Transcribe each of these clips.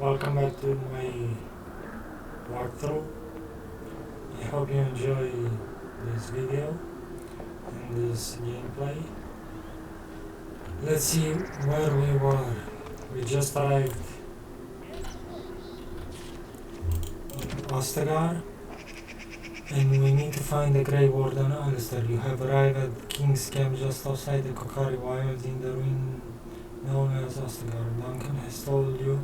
Welcome back to my walkthrough. I hope you enjoy this video and this gameplay. Let's see where we were. We just arrived in Ostagar and we need to find the Grey Warden Alistair. You have arrived at King's Camp just outside the Kokari Wilds in the ruin known as Ostagar. Duncan has told you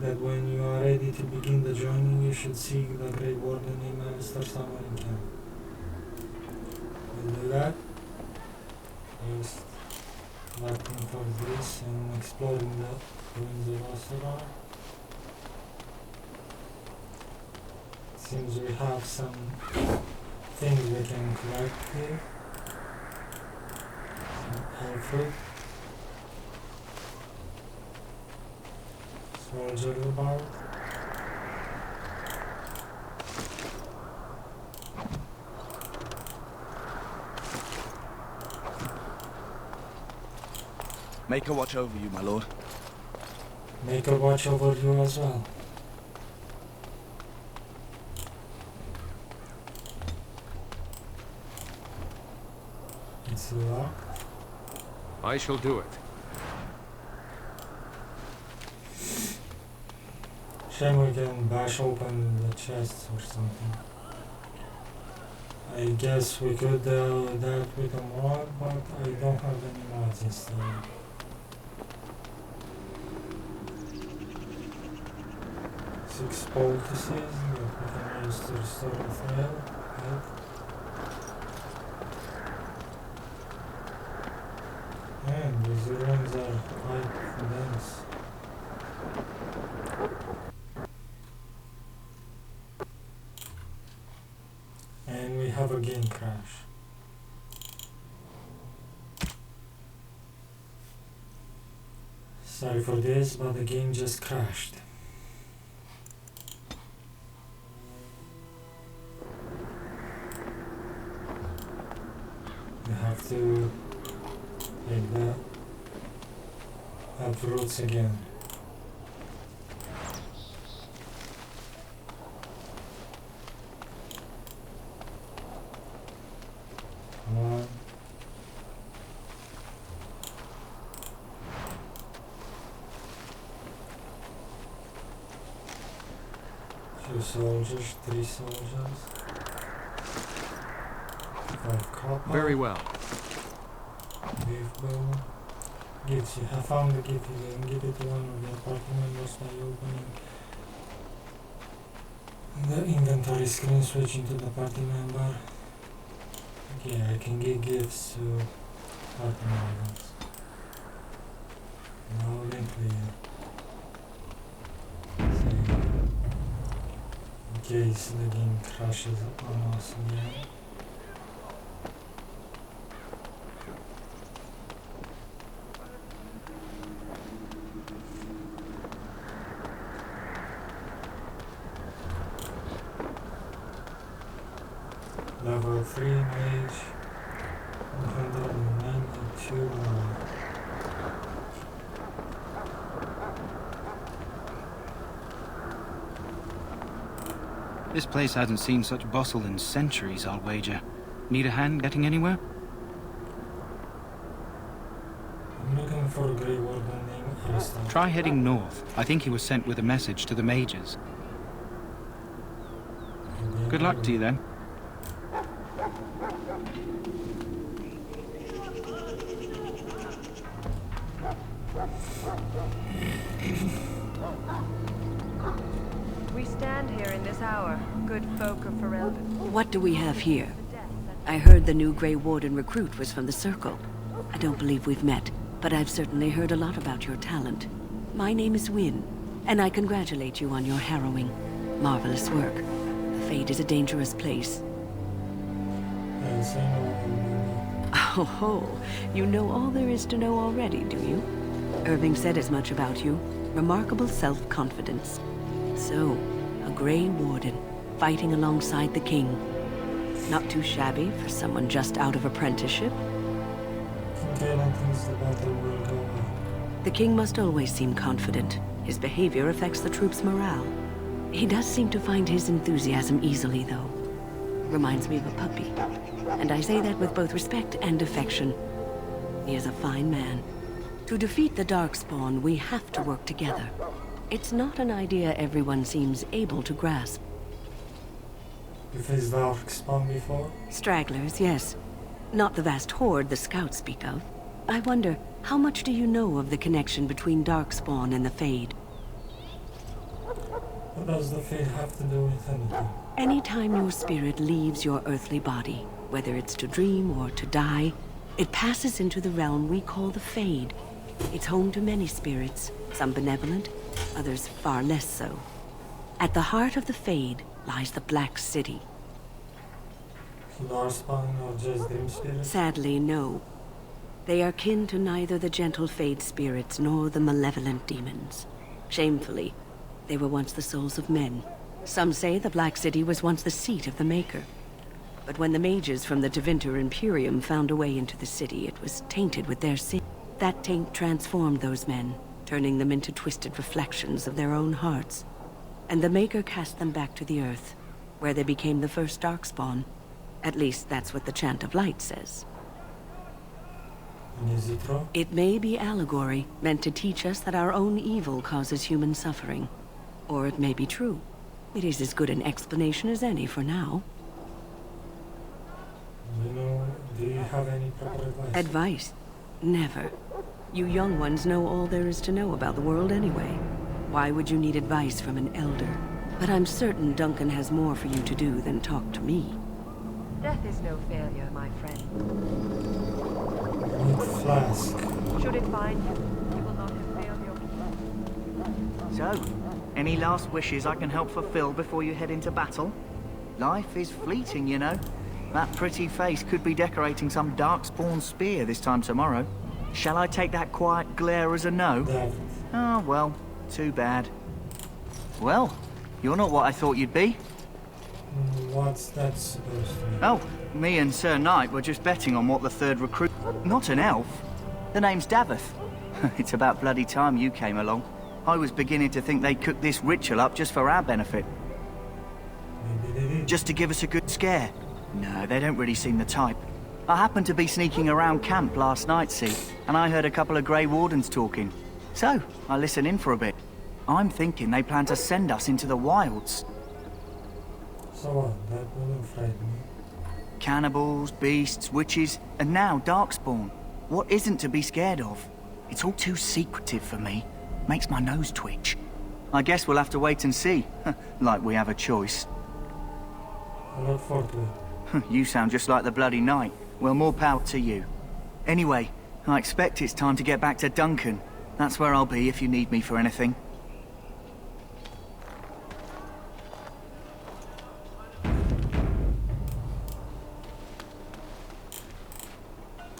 that when you are ready to begin the journey, you should seek the Grey Warden named Alistair somewhere in camp. We'll do that. Just walking towards this and exploring the ruins of Ostagar. Seems we have some things we can collect here. Some elf fruit. Soldiers about. Make a watch over you, my lord. Make a watch over you as well. It's locked. I shall do it. Shame we can bash open the chests or something. I guess we could do that with a mod, but I don't have any mods installed. Six poultices that we can use to restore the health. And these ruins are quite dense. And we have a game crash. Sorry for this, but the game just crashed. We have to take the uproots again. Come on. Two soldiers, three soldiers. 5 copper. Very well. Beef bow. Gifts. You have found the gift. You can give it to one of your party members by opening the inventory screen, switching to the party member. Okay, I can give gifts to party members. Now then clear. Save. In case the game crashes on us again. Level 3 mage, 192 more. This place hasn't seen such bustle in centuries, I'll wager. Need a hand getting anywhere? I'm looking for a Grey Warden named Alistair. Try heading north. I think he was sent with a message to the mages. Good luck to you then. We stand here in this hour, good folk of Ferelden. What do we have here? I heard the new Grey Warden recruit was from the Circle. I don't believe we've met, but I've certainly heard a lot about your talent. My name is Wynne, and I congratulate you on your harrowing, marvelous work. The Fade is a dangerous place. Yes, I know. Oh ho, you know all there is to know already, do you? Irving said as much about you. Remarkable self-confidence. So, a Grey Warden, fighting alongside the King. Not too shabby for someone just out of apprenticeship. King Galen thinks the battle will go well. The King must always seem confident. His behavior affects the troops' morale. He does seem to find his enthusiasm easily, though. Reminds me of a puppy. And I say that with both respect and affection. He is a fine man. To defeat the Darkspawn, we have to work together. It's not an idea everyone seems able to grasp. You faced Darkspawn before? Stragglers, yes. Not the vast horde the scouts speak of. I wonder, how much do you know of the connection between Darkspawn and the Fade? What does the Fade have to do with anything? Anytime your spirit leaves your earthly body, whether it's to dream or to die, it passes into the realm we call the Fade. It's home to many spirits, some benevolent, others far less so. At the heart of the Fade lies the Black City. So Darkspawn or just Grim Spirits? Sadly, no. They are kin to neither the gentle Fade spirits nor the malevolent demons. Shamefully, they were once the souls of men. Some say the Black City was once the seat of the Maker. But when the mages from the Tevinter Imperium found a way into the city, it was tainted with their sin. That taint transformed those men, turning them into twisted reflections of their own hearts. And the Maker cast them back to the Earth, where they became the first Darkspawn. At least that's what the Chant of Light says. And is it true? It may be allegory, meant to teach us that our own evil causes human suffering. Or it may be true. It is as good an explanation as any for now. Do you have any proper advice? Advice? Never. You young ones know all there is to know about the world anyway. Why would you need advice from an elder? But I'm certain Duncan has more for you to do than talk to me. Death is no failure, my friend. Need flask. Should it find you, you will not have failed your... So, any last wishes I can help fulfill before you head into battle? Life is fleeting, you know. That pretty face could be decorating some Darkspawn spear this time tomorrow. Shall I take that quiet glare as a no? Death. Oh, well, too bad. Well, you're not what I thought you'd be. What's that supposed to mean? Oh, me and Sir Knight were just betting on what the third recruit... Not an elf. The name's Daveth. It's about bloody time you came along. I was beginning to think they'd cooked this ritual up just for our benefit. Maybe they did. Just to give us a good scare. No, they don't really seem the type. I happened to be sneaking around camp last night, see, and I heard a couple of Grey Wardens talking. So, I listened in for a bit. I'm thinking they plan to send us into the wilds. So what? That wouldn't frighten me. Cannibals, beasts, witches, and now Darkspawn. What isn't to be scared of? It's all too secretive for me. Makes my nose twitch. I guess we'll have to wait and see. Like we have a choice. I look forward to it. You sound just like the bloody knight. Well, more power to you. Anyway, I expect it's time to get back to Duncan. That's where I'll be if you need me for anything.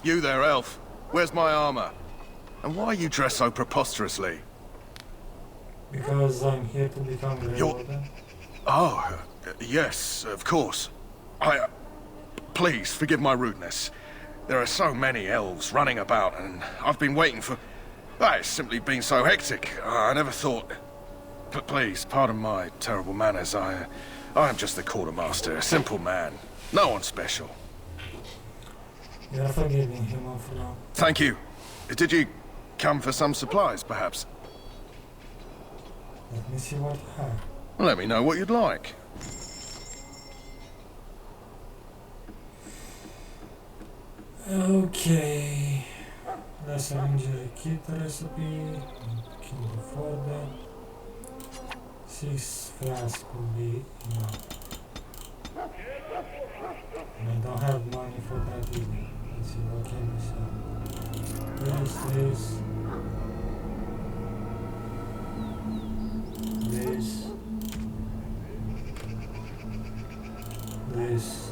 You there, elf. Where's my armor? And why are you dressed so preposterously? Because I'm here to become Grey You're- Warden. Oh, yes, of course. Please, forgive my rudeness. There are so many elves running about, and I've been waiting for... It's simply been so hectic. I never thought... Please, pardon my terrible manners. I am just the quartermaster, a simple man. No one special. You're forgiving him for now. Thank you. Did you come for some supplies, perhaps? Let me see what you have. Let me know what you'd like. Okay. Lesser injury kit recipe. Can't afford that. 6 flasks will be enough. And I don't have money for that either. Let's see what can we sell. This.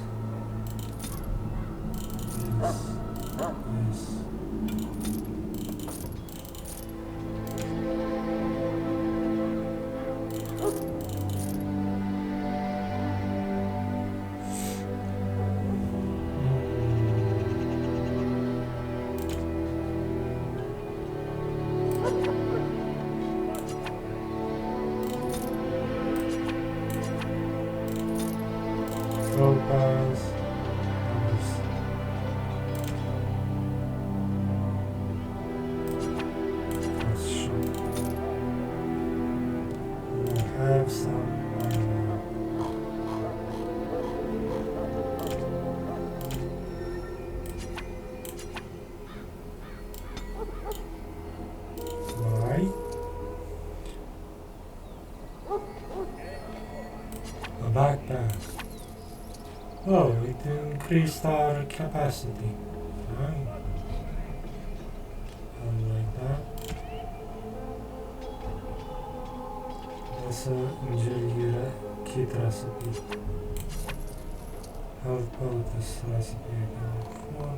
gas. Oh, it increased our capacity. Fine. Like that. That's a injury kit recipe. Health poultice recipe again. 4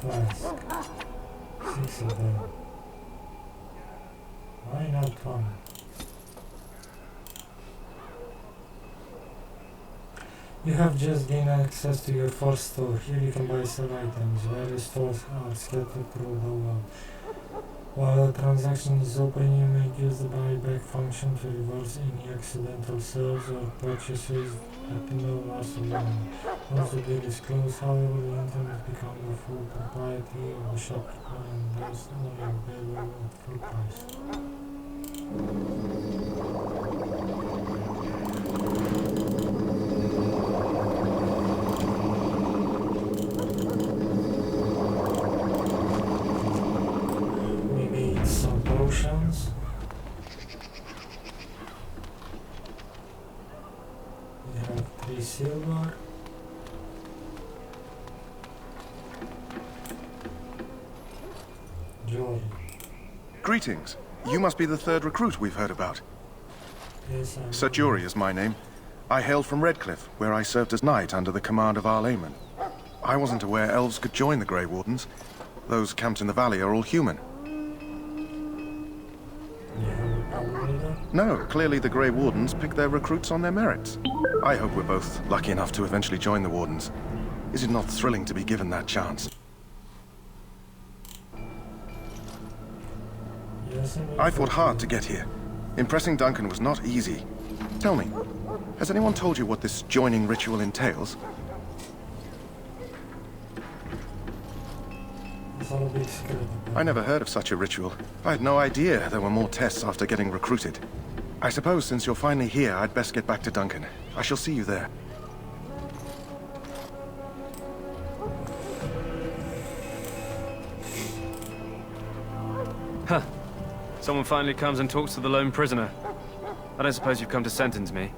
flask. 6 of them. Why not 1? You have just gained access to your first store. Here you can buy sell items. Various stores are scattered through the world. While a transaction is open, you may use the buyback function to reverse any accidental sales or purchases at no loss of money. Once the deal is closed, however, the internet becomes the full propriety of the shopkeeper and thus only available at full price. Potions. We have 3 silver. Jewelry. Greetings. You must be the 3rd recruit we've heard about. Yes, Sir Jury is my name. I hail from Redcliffe, where I served as knight under the command of Arl Eamon. I wasn't aware elves could join the Grey Wardens. Those camped in the valley are all human. No, clearly the Grey Wardens pick their recruits on their merits. I hope we're both lucky enough to eventually join the Wardens. Is it not thrilling to be given that chance? Yes, I fought hard to get here. Impressing Duncan was not easy. Tell me, has anyone told you what this joining ritual entails? I never heard of such a ritual. I had no idea there were more tests after getting recruited. I suppose since you're finally here, I'd best get back to Duncan. I shall see you there. Huh. Someone finally comes and talks to the lone prisoner. I don't suppose you've come to sentence me.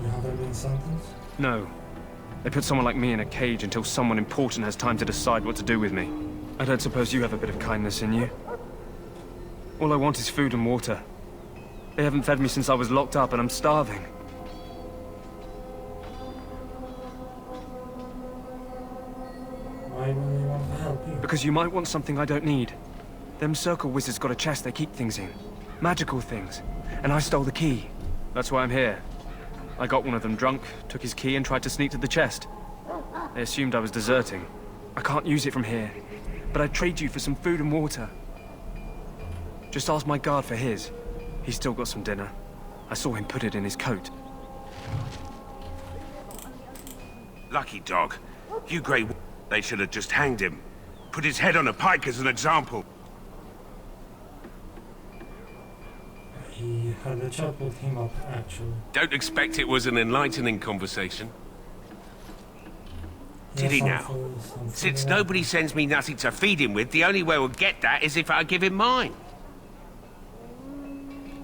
You haven't been sentenced? No. They put someone like me in a cage until someone important has time to decide what to do with me. I don't suppose you have a bit of kindness in you. All I want is food and water. They haven't fed me since I was locked up and I'm starving. Why would they want to help you? Because you might want something I don't need. Them circle wizards got a chest they keep things in. Magical things. And I stole the key. That's why I'm here. I got one of them drunk, took his key and tried to sneak to the chest. They assumed I was deserting. I can't use it from here. But I'd trade you for some food and water. Just ask my guard for his. He's still got some dinner. I saw him put it in his coat. Lucky dog. You Grey... They should have just hanged him. Put his head on a pike as an example. He had a chat with him up, actually. Don't expect it was an enlightening conversation. Did he now? Since nobody sends me nothing to feed him with, the only way we'll get that is if I give him mine.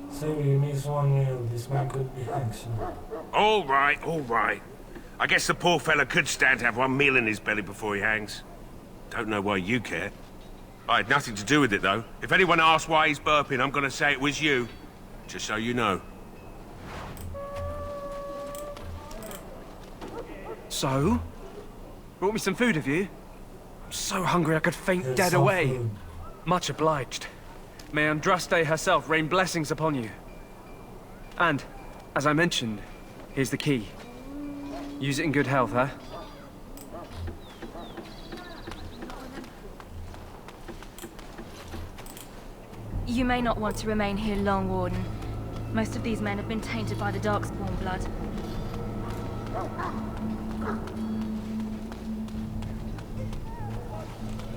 So you miss one meal, this man could be handsome. All right, all right. I guess the poor fella could stand to have one meal in his belly before he hangs. Don't know why you care. I had nothing to do with it, though. If anyone asks why he's burping, I'm gonna say it was you. Just so you know. So? Brought me some food, have you? I'm so hungry I could faint There's dead some away. food. Much obliged. May Andraste herself rain blessings upon you. And, as I mentioned, here's the key. Use it in good health, huh? You may not want to remain here long, Warden. Most of these men have been tainted by the Darkspawn blood.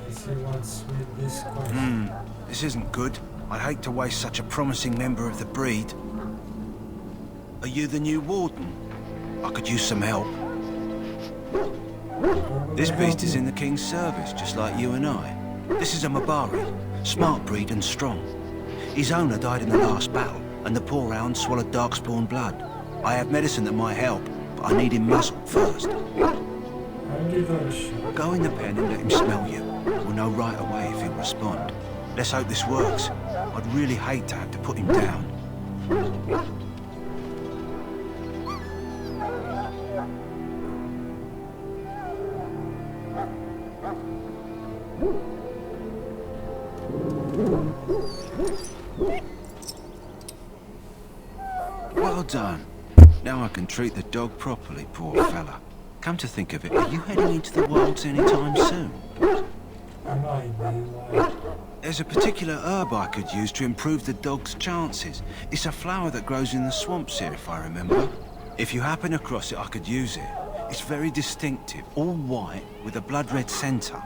Let's see what's with this question. This isn't good. I'd hate to waste such a promising member of the breed. Are you the new warden? I could use some help. This beast is in the King's service, just like you and I. This is a Mabari, smart breed and strong. His owner died in the last battle, and the poor hound swallowed Darkspawn blood. I have medicine that might help, but I need him muzzled first. I'll give her a shot. Go in the pen and let him smell you. We'll know right away if he'll respond. Let's hope this works. I'd really hate to have to put him down. Well done. Now I can treat the dog properly, poor fella. Come to think of it, are you heading into the wilds anytime soon? I might be. Why? There's a particular herb I could use to improve the dog's chances. It's a flower that grows in the swamps here, if I remember. If you happen across it, I could use it. It's very distinctive, all white, with a blood-red centre.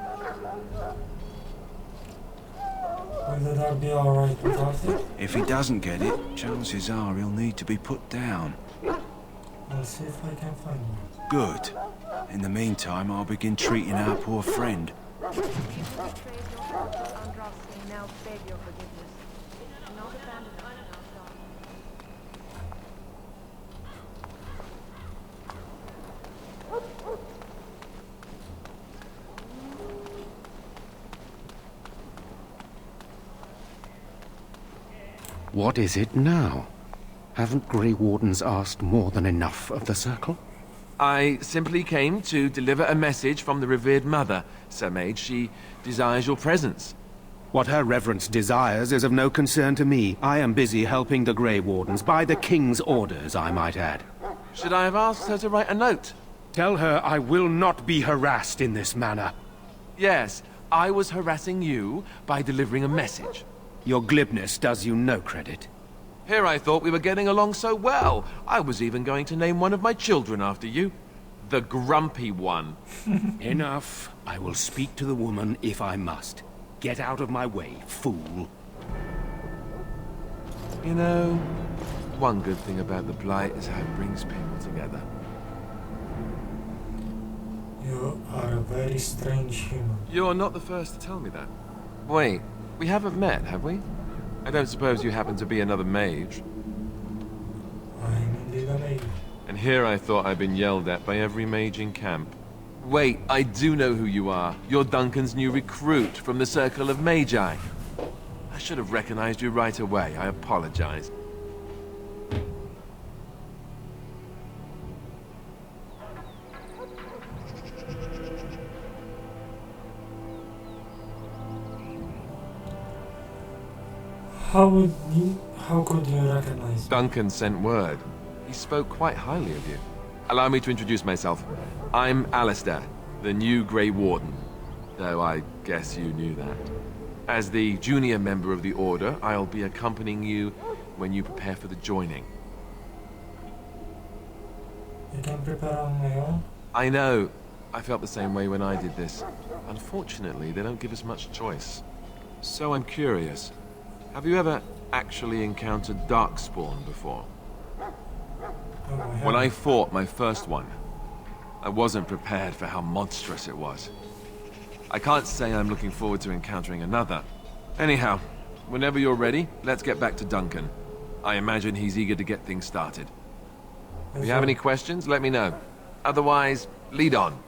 Will the dog be alright without it? If he doesn't get it, chances are he'll need to be put down. I'll see if I can find one. Good. In the meantime, I'll begin treating our poor friend. What is it now? Haven't Grey Wardens asked more than enough of the Circle? I simply came to deliver a message from the revered mother, Sir Mage. She desires your presence. What her reverence desires is of no concern to me. I am busy helping the Grey Wardens, by the King's orders, I might add. Should I have asked her to write a note? Tell her I will not be harassed in this manner. Yes, I was harassing you by delivering a message. Your glibness does you no credit. Here I thought we were getting along so well. I was even going to name one of my children after you. The grumpy one. Enough. I will speak to the woman if I must. Get out of my way, fool. You know, one good thing about the Blight is how it brings people together. You are a very strange human. You're not the first to tell me that. Wait, we haven't met, have we? I don't suppose you happen to be another mage. I'm indeed a mage. And here I thought I'd been yelled at by every mage in camp. Wait, I do know who you are. You're Duncan's new recruit from the Circle of Magi. I should have recognized you right away. I apologize. How could you recognize me? Duncan sent word. He spoke quite highly of you. Allow me to introduce myself. I'm Alistair, the new Grey Warden. Though I guess you knew that. As the junior member of the Order, I'll be accompanying you when you prepare for the joining. You can prepare on my own? I know. I felt the same way when I did this. Unfortunately, they don't give us much choice. So I'm curious. Have you ever actually encountered Darkspawn before? When I fought my first one, I wasn't prepared for how monstrous it was. I can't say I'm looking forward to encountering another. Anyhow, whenever you're ready, let's get back to Duncan. I imagine he's eager to get things started. If you have any questions, let me know. Otherwise, lead on.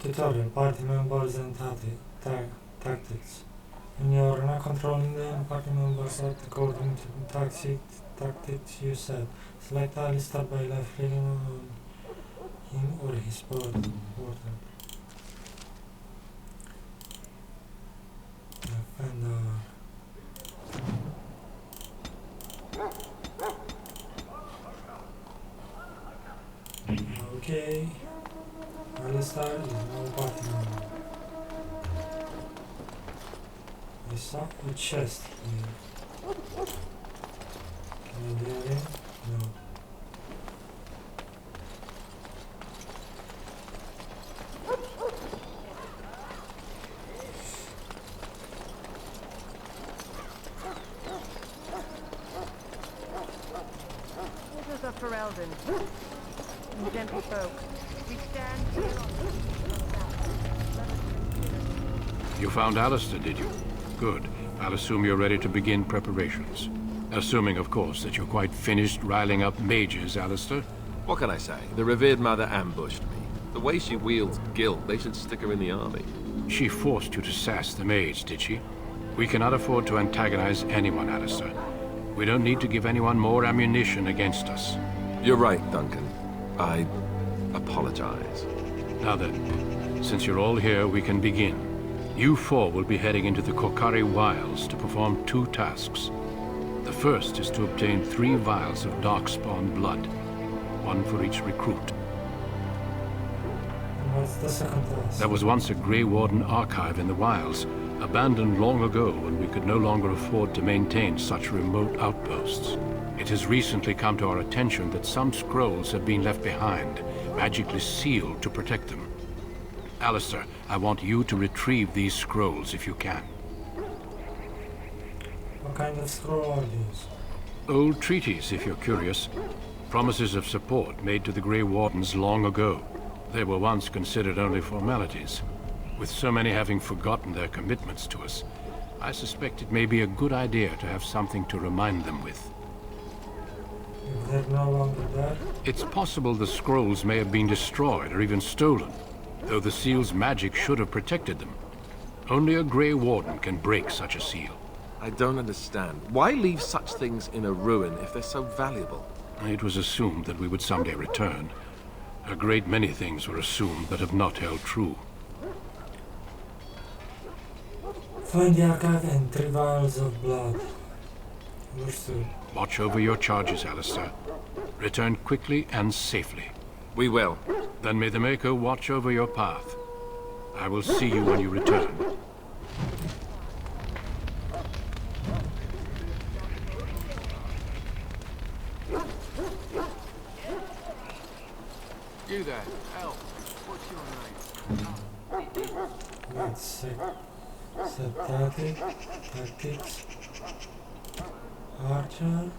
Tutorial, party members and tactics. When you are not controlling them, party members act according to the tactics you set. Select Alistair by left-clicking on him or his body. Okay. Alistair is no party member. I saw a chest here. Can I do it? No. This is a Ferelden. Gentle folk. We stand here on You found Alistair, did you? Good. I'll assume you're ready to begin preparations. Assuming, of course, that you're quite finished riling up mages, Alistair. What can I say? The revered mother ambushed me. The way she wields guilt, they should stick her in the army. She forced you to sass the mage, did she? We cannot afford to antagonize anyone, Alistair. We don't need to give anyone more ammunition against us. You're right, Duncan. I apologize. Now then, since you're all here, we can begin. You four will be heading into the Kokari Wilds to perform 2 tasks. The first is to obtain 3 vials of Darkspawn blood, 1 for each recruit. What's the second task? There was once a Grey Warden archive in the wilds, abandoned long ago when we could no longer afford to maintain such remote outposts. It has recently come to our attention that some scrolls have been left behind, magically sealed to protect them. Alistair, I want you to retrieve these scrolls if you can. What kind of scroll are these? Old treaties, if you're curious. Promises of support made to the Grey Wardens long ago. They were once considered only formalities. With so many having forgotten their commitments to us, I suspect it may be a good idea to have something to remind them with. If they're no longer there? It's possible the scrolls may have been destroyed or even stolen, though the seal's magic should have protected them. Only a Grey Warden can break such a seal. I don't understand. Why leave such things in a ruin if they're so valuable? It was assumed that we would someday return. A great many things were assumed that have not held true. Find the archive and 3 vials of blood. Understood. Watch over your charges, Alistair. Return quickly and safely. We will. Then may the Maker watch over your path. I will see you when you return. You there, Elf. What's your name? Let's see. Static, tactics, archer,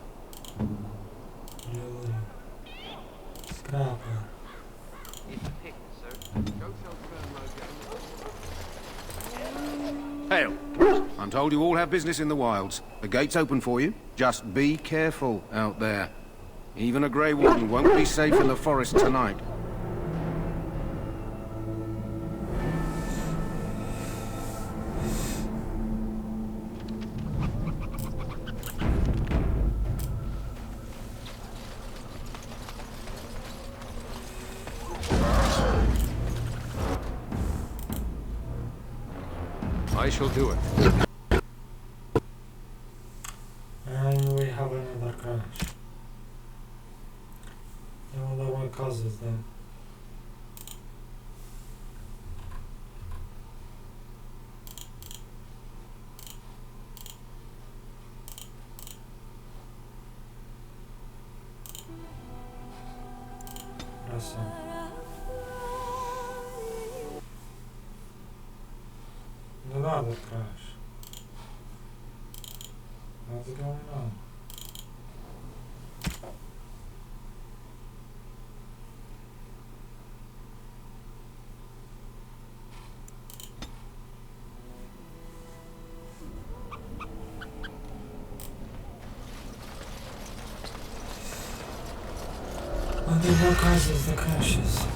jewelry, scrapper. Hail! I'm told you all have business in the wilds. The gate's open for you. Just be careful out there. Even a Grey Warden won't be safe in the forest tonight. I shall do it. And we have another crash. I wonder what causes them. Awesome. Another crash. What's going on? Wonder what causes the crashes.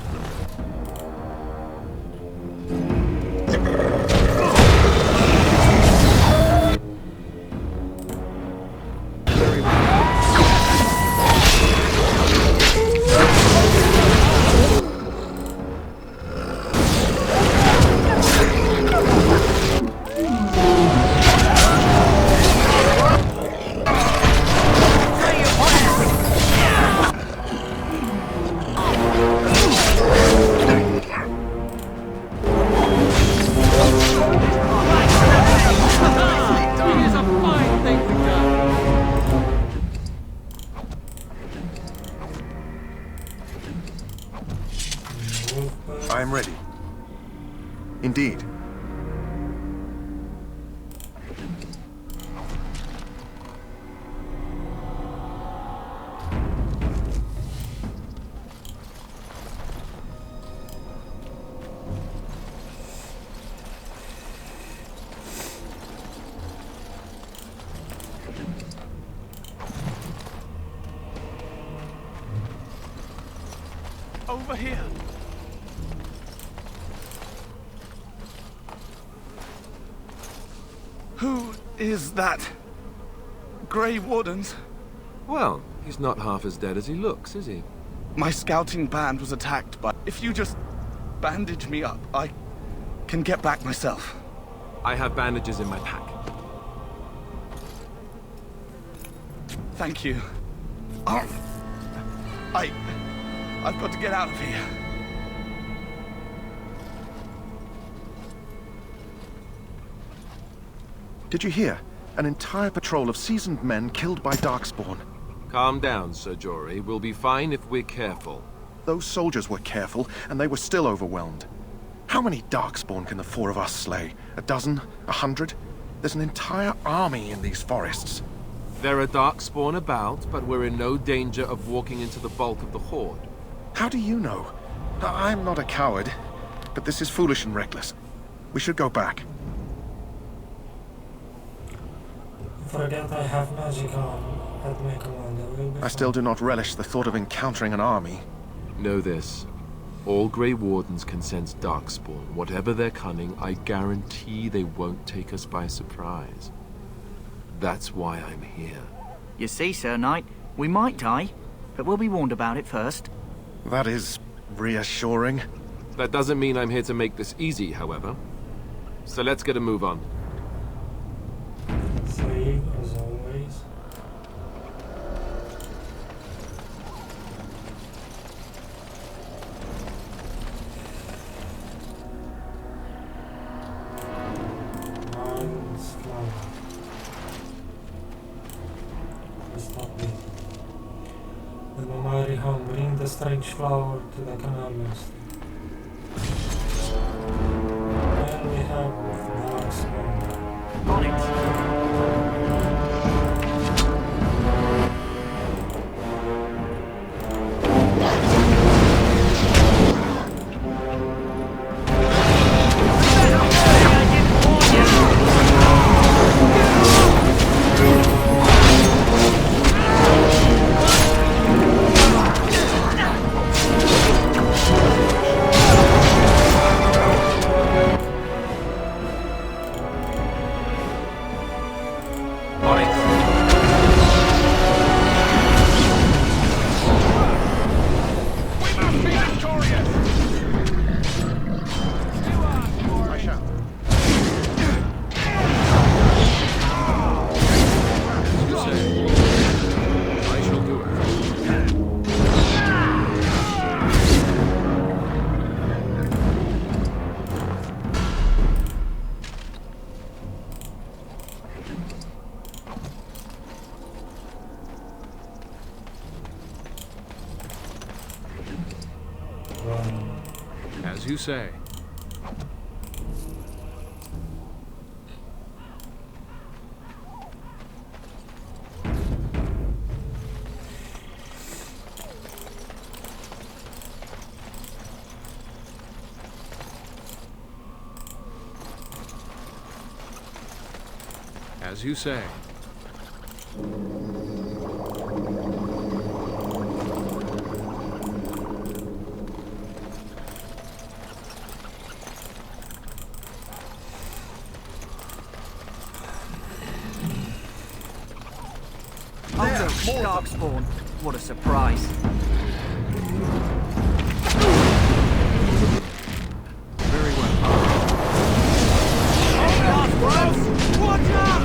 I am ready. Indeed. over here. Who is that? Grey Wardens? Well, he's not half as dead as he looks, is he? My scouting band was attacked by... If you just bandage me up, I can get back myself. I have bandages in my pack. Thank you. Oh, I've got to get out of here. Did you hear? An entire patrol of seasoned men killed by Darkspawn. Calm down, Sir Jory. We'll be fine if we're careful. Those soldiers were careful, and they were still overwhelmed. How many Darkspawn can the four of us slay? A dozen? 100? There's an entire army in these forests. There are Darkspawn about, but we're in no danger of walking into the bulk of the Horde. How do you know? I'm not a coward, but this is foolish and reckless. We should go back. Forget I have magic on at my command. I still do not relish the thought of encountering an army. Know this. All Grey Wardens can sense Darkspawn. Whatever their cunning, I guarantee they won't take us by surprise. That's why I'm here. You see, Sir Knight, we might die, but we'll be warned about it first. That is reassuring. That doesn't mean I'm here to make this easy, however. So let's get a move on. Save as always. Mine's flower. Stop it. The Mamari home, bring the strange flower to the canal master. And we have Darkspawn. On it. As you say. As you say. Darkspawn. What a surprise. Very well. Watch out!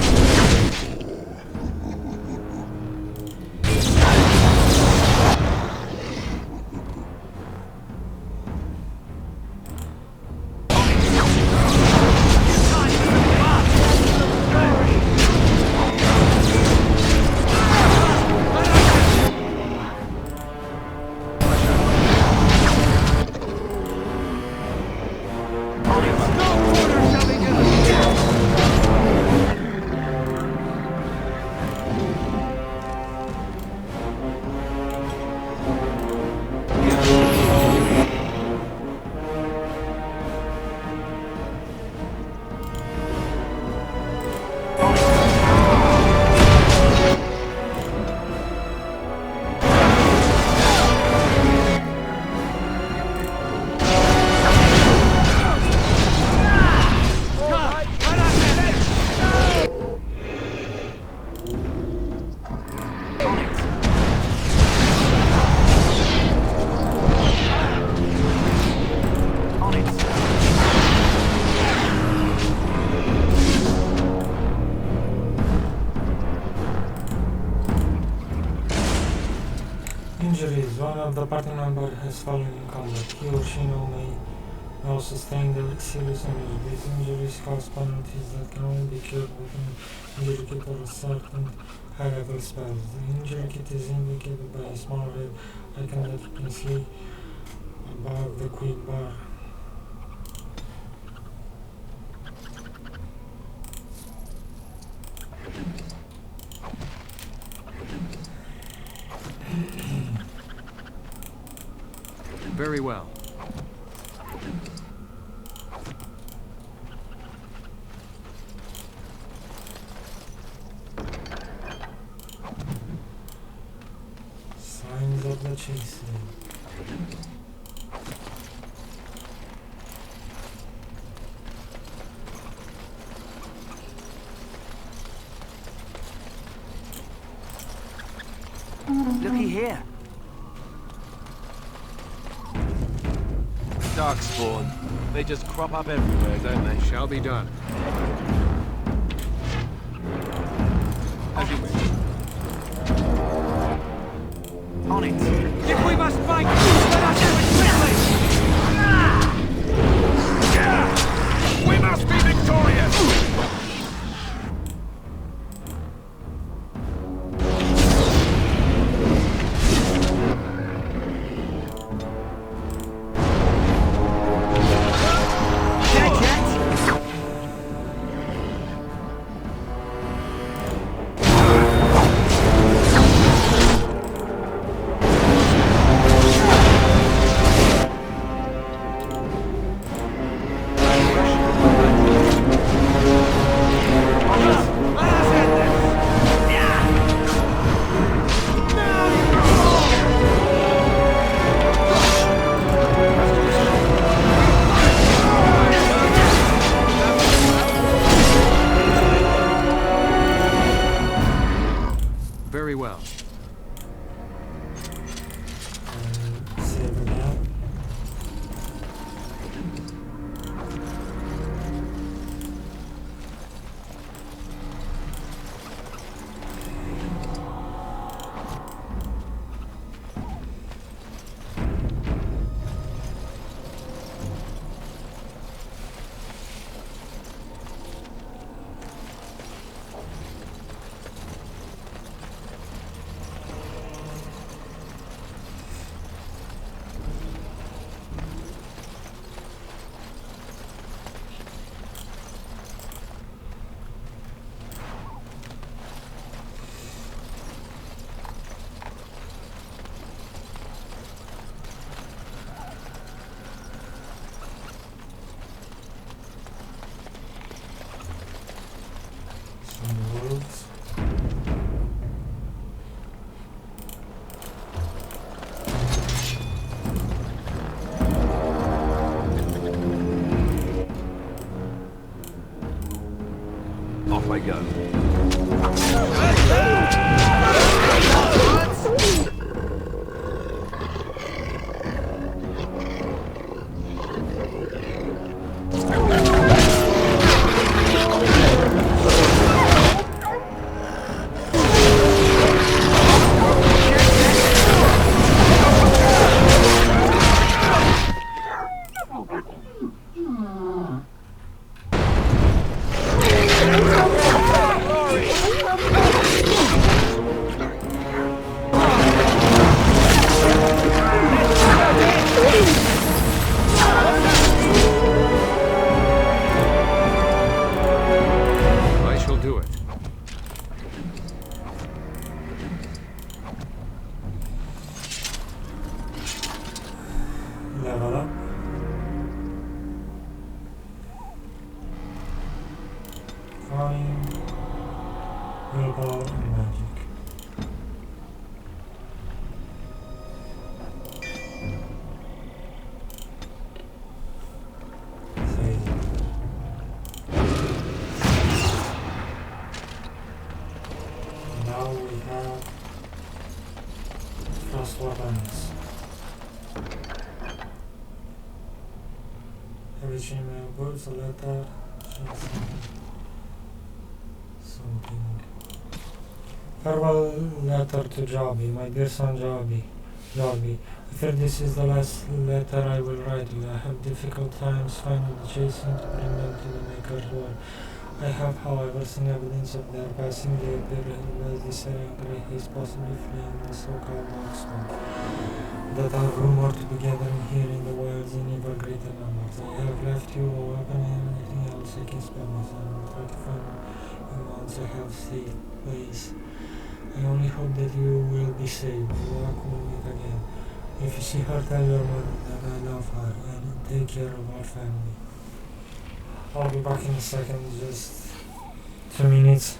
of the party member has fallen in combat. He or she may also sustain serious injury. These injuries cause penalties that can only be cured with an injury kit or a certain high-level spells. The injury kit is indicated by a small red icon that you can see above the quick bar. Very well. Signs of the chasing. Looky here. Darkspawn. They just crop up everywhere, don't they? Shall be done. As you wish. On it. If we must fight, let us do it quickly! We must be victorious! Very well. Save it out. Off I go. Level up. Coin, willpower, and magic. Save. Now we have frost weapons. Every chain boots, a letter, something. Farewell letter to Joby, my dear son Joby. I fear this is the last letter I will write you. I have difficult times finding the chasing to bring them to the Maker's War. I have, however, seen evidence of their passing the appearance this angry haze, possibly fleeing the so-called Darkspawn, that are rumored to be gathering here in the wilds in ever greater numbers. I have left you a weapon and anything else I can spare myself. I will try to find you once I have safe place. I only hope that you will be safe. Good luck, we'll meet again. If you see her, tell your mother that I love her and take care of our family. I'll be back in a second, just 2 minutes.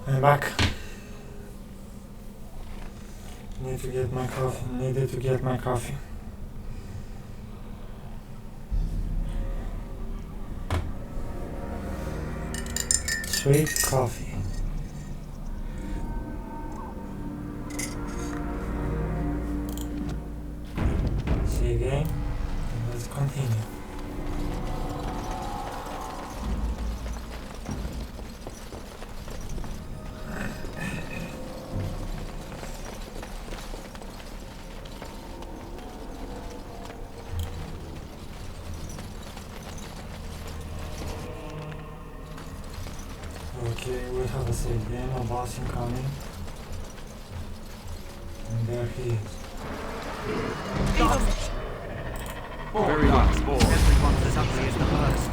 I'm back. Needed to get my coffee. Sweet coffee. See again, and let's continue. Okay, we have a save game, a boss incoming. And there he is. Very well. Everyone's as ugly as the first.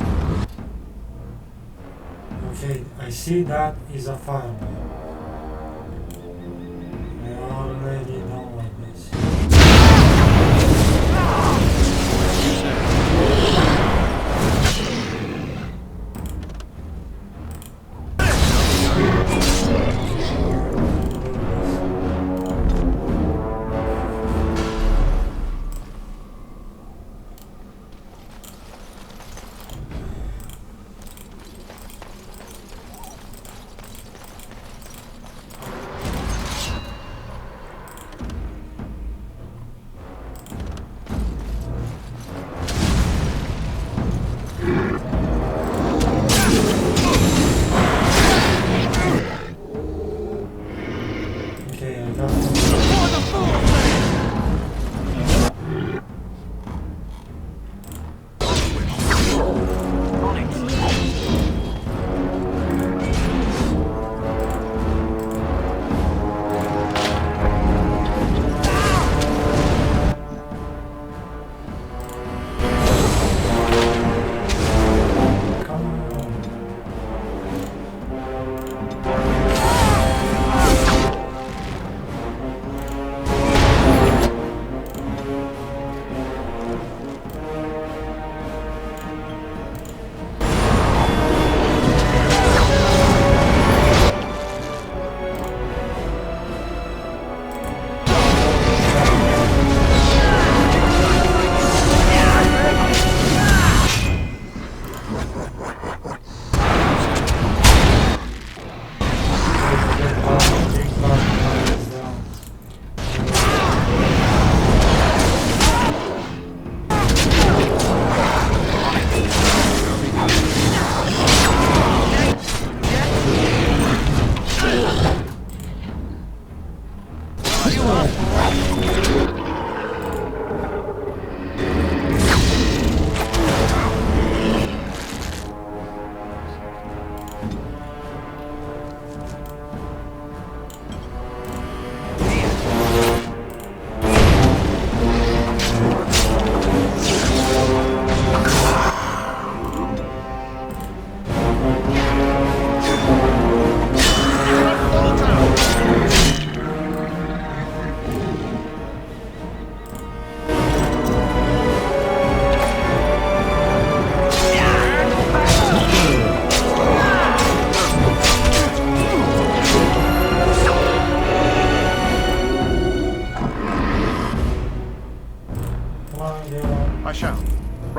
Okay, I see that is a fireball. I already don't like this.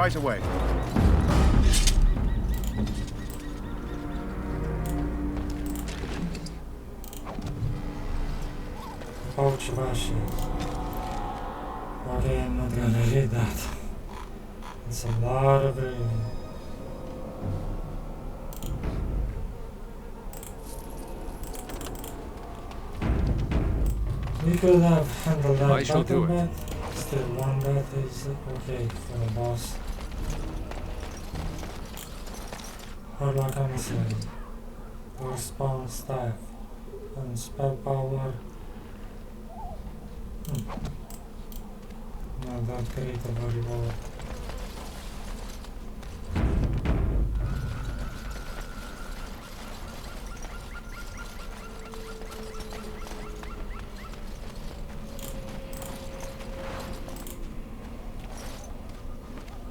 right away. Pouch Vashi. Okay, I'm not gonna read that. It's a lot of reading. We could have handled that I shall better, do it. but still one that is okay for the boss. Horla Commissary. Or spawn staff. And spell power. Not that great of a reward.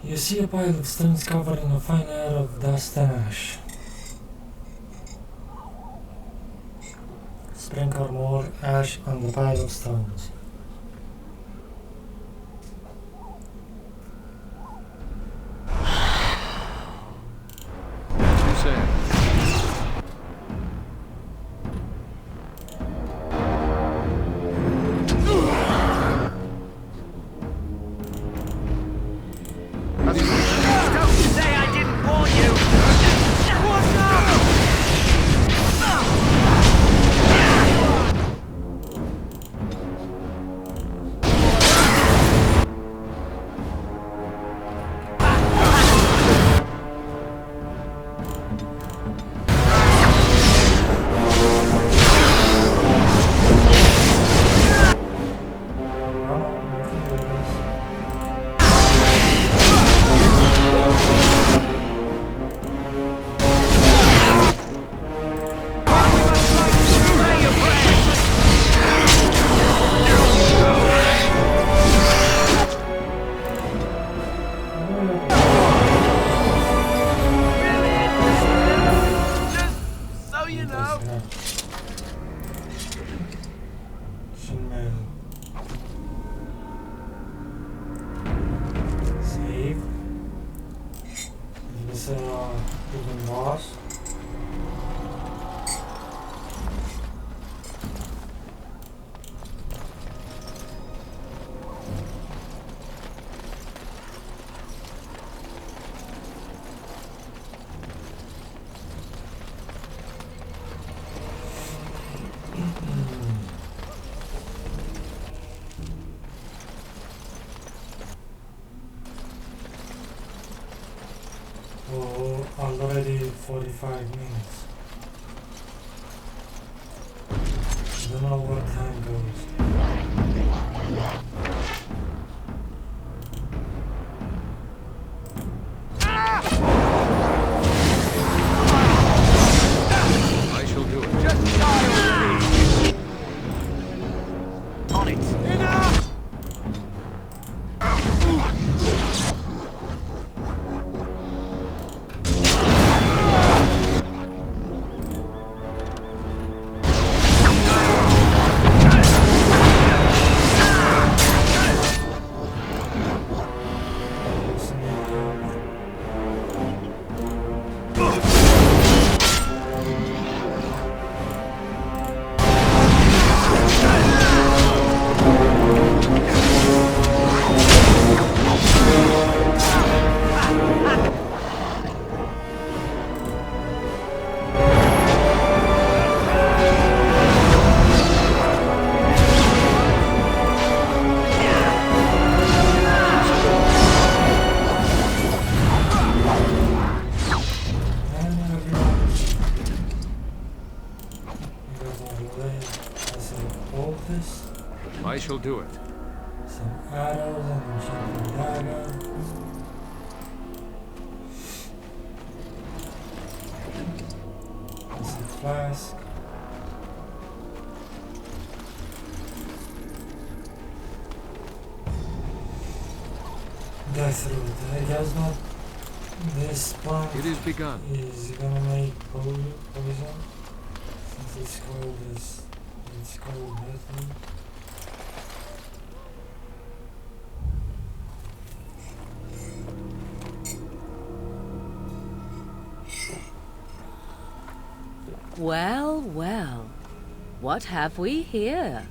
You see a pile of stones covered in a fine layer of dust and ash. Sprinkle more ash on the pile of stones. You say? Oh, already 45 minutes. I don't know what time goes. I shall do it. Just die already! On it. Enough! I shall do it. Some arrows and enchanted dagger. There's a flask. Death root. I guess not. This plant It is begun. is gonna make poison. Since it's called this. It's called death root. Well, well. What have we here?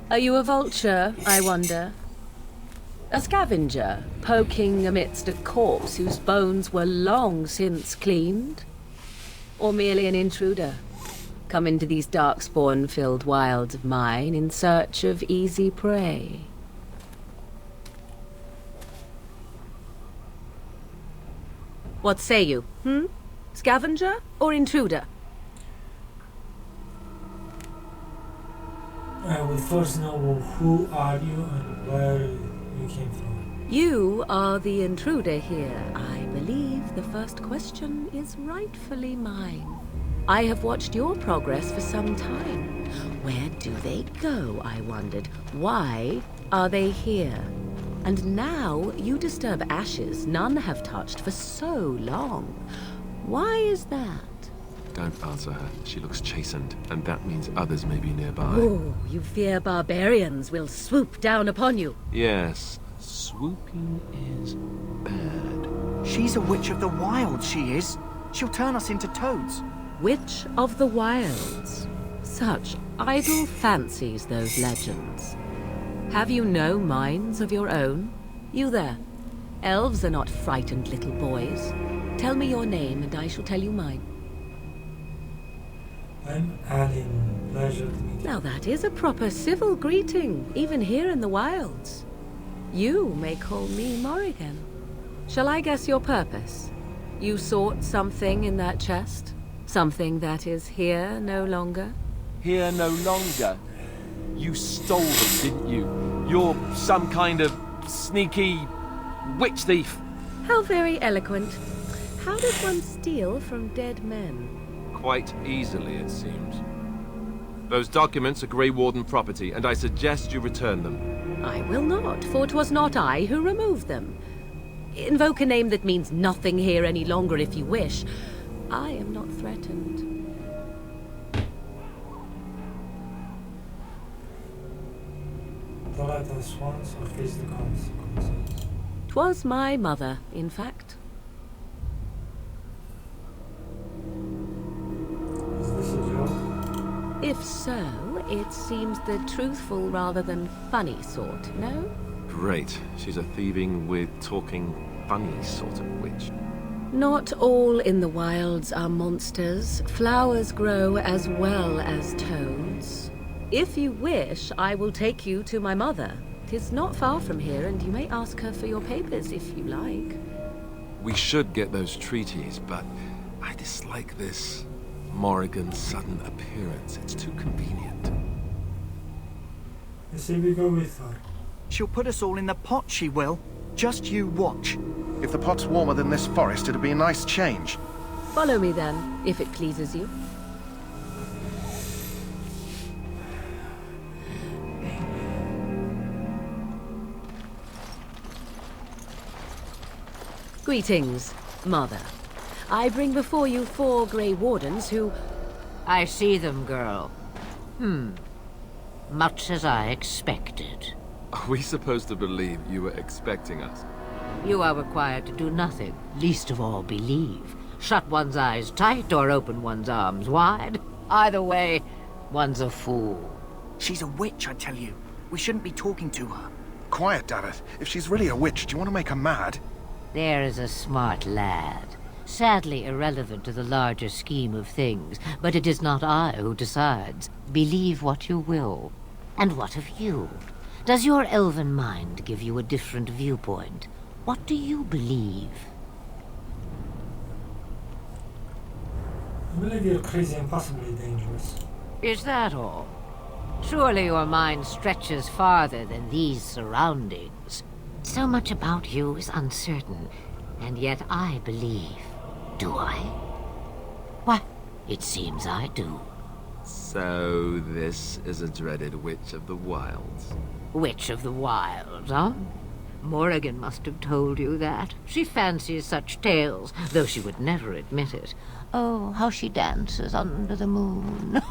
Are you a vulture, I wonder? A scavenger, poking amidst a corpse whose bones were long since cleaned? Or merely an intruder, come into these darkspawn-filled wilds of mine in search of easy prey? What say you, Scavenger or intruder? I would first know who are you and where you came from. You are the intruder here. I believe the first question is rightfully mine. I have watched your progress for some time. Where do they go, I wondered? Why are they here? And now you disturb ashes none have touched for so long. Why is that? Don't answer her. She looks chastened, and that means others may be nearby. Oh, you fear barbarians will swoop down upon you. Yes, swooping is bad. She's a witch of the wilds, she is. She'll turn us into toads. Witch of the wilds. Such idle fancies, those legends. Have you no minds of your own? You there. Elves are not frightened little boys. Tell me your name and I shall tell you mine. I'm Alin. Pleasure to meet you. Now that is a proper civil greeting, even here in the wilds. You may call me Morrigan. Shall I guess your purpose? You sought something in that chest? Something that is here no longer? Here no longer. You stole them, didn't you? You're some kind of sneaky witch thief. How very eloquent. How does one steal from dead men? Quite easily, it seems. Those documents are Grey Warden property, and I suggest you return them. I will not, for 'twas not I who removed them. Invoke a name that means nothing here any longer if you wish. I am not threatened. Polite us once or face the consequences. 'Twas my mother, in fact. Is this a joke? If so, it seems the truthful rather than funny sort, no? Great. She's a thieving, weird, talking, funny sort of witch. Not all in the wilds are monsters. Flowers grow as well as toads. If you wish, I will take you to my mother. 'Tis not far from here, and you may ask her for your papers if you like. We should get those treaties, but I dislike this Morrigan's sudden appearance. It's too convenient. I say we go with her. She'll put us all in the pot, she will. Just you watch. If the pot's warmer than this forest, it'd be a nice change. Follow me then, if it pleases you. Greetings, Mother. I bring before you 4 Grey Wardens who... I see them, girl. Much as I expected. Are we supposed to believe you were expecting us? You are required to do nothing, least of all believe. Shut one's eyes tight or open one's arms wide. Either way, one's a fool. She's a witch, I tell you. We shouldn't be talking to her. Quiet, Davith. If she's really a witch, do you want to make her mad? There is a smart lad. Sadly irrelevant to the larger scheme of things, but it is not I who decides. Believe what you will. And what of you? Does your elven mind give you a different viewpoint? What do you believe? I believe you're crazy and possibly dangerous. Is that all? Surely your mind stretches farther than these surroundings. So much about you is uncertain, and yet I believe. Do I? Why, it seems I do. So this is a dreaded witch of the wilds. Witch of the wilds, huh? Morrigan must have told you that. She fancies such tales, though she would never admit it. Oh, how she dances under the moon.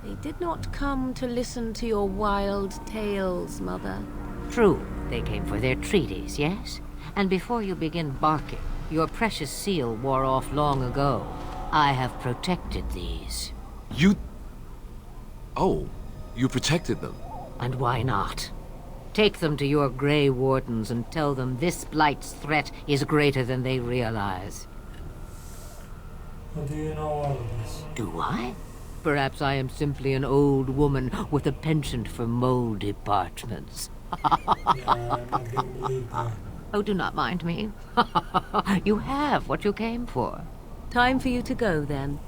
They did not come to listen to your wild tales, Mother. True, they came for their treaties, yes? And before you begin barking, your precious seal wore off long ago. I have protected these. You... Oh, you protected them? And why not? Take them to your Grey Wardens and tell them this Blight's threat is greater than they realize. How do you know all of this? Do I? Perhaps I am simply an old woman with a penchant for moldy parchments. Yeah, I'm not gonna believe that. Oh, do not mind me. You have what you came for. Time for you to go, then.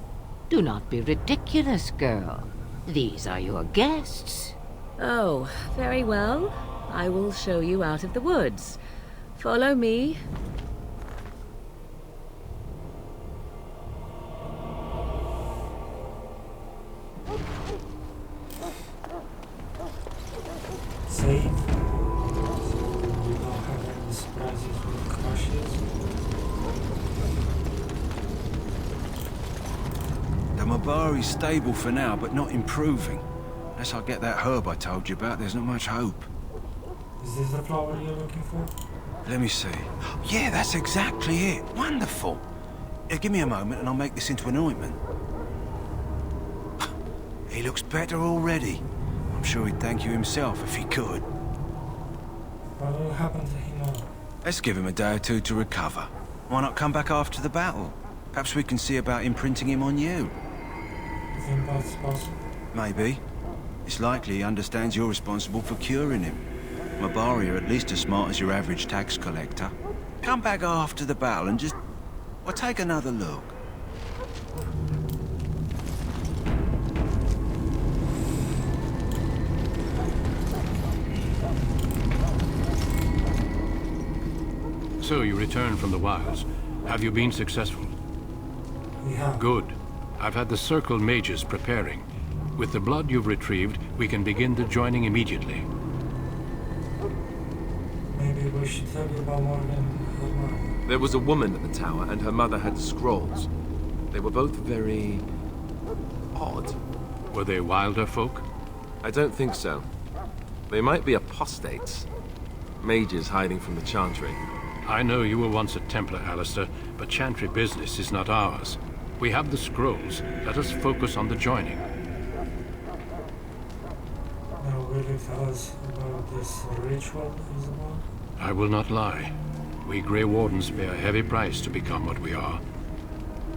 Do not be ridiculous, girl. These are your guests. Oh, very well. I will show you out of the woods. Follow me. Save. We don't have any surprises with crashes. The Mabari's stable for now, but not improving. Unless I get that herb I told you about, there's not much hope. Is this the flower you're looking for? Let me see. Yeah, that's exactly it. Wonderful. Give me a moment and I'll make this into an ointment. He looks better already. I'm sure he'd thank you himself if he could. What will happen to him now? Let's give him a day or two to recover. Why not come back after the battle? Perhaps we can see about imprinting him on you. You think that's possible? Maybe. It's likely he understands you're responsible for curing him. Mabari are at least as smart as your average tax collector. Come back after the battle and just... well, take another look. So you returned from the wilds. Have you been successful? We have. Good. I've had the Circle mages preparing. With the blood you've retrieved, we can begin the joining immediately. Maybe we should tell you about Morgan and her mother. There was a woman at the tower, and her mother had scrolls. They were both very... odd. Were they wilder folk? I don't think so. They might be apostates. Mages hiding from the Chantry. I know you were once a Templar, Alistair, but Chantry business is not ours. We have the scrolls. Let us focus on the joining. Now will you tell us about this ritual is about? I will not lie. We Grey Wardens pay a heavy price to become what we are.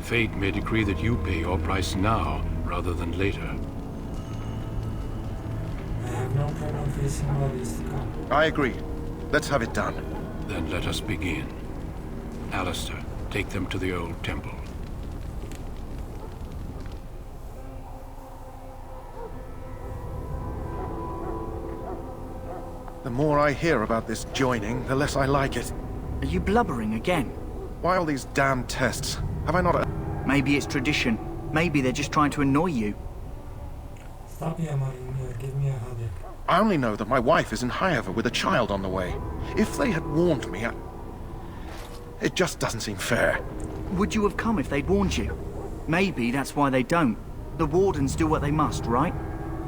Fate may decree that you pay your price now, rather than later. I have no problem facing what is to come. I agree. Let's have it done. Then let us begin. Alistair, take them to the old temple. The more I hear about this joining, the less I like it. Are you blubbering again? Why all these damn tests? Have I not a... Maybe it's tradition. Maybe they're just trying to annoy you. Stop yammering here, give me a headache. I only know that my wife is in Highover with a child on the way. If they had warned me, it just doesn't seem fair. Would you have come if they'd warned you? Maybe that's why they don't. The Wardens do what they must, right?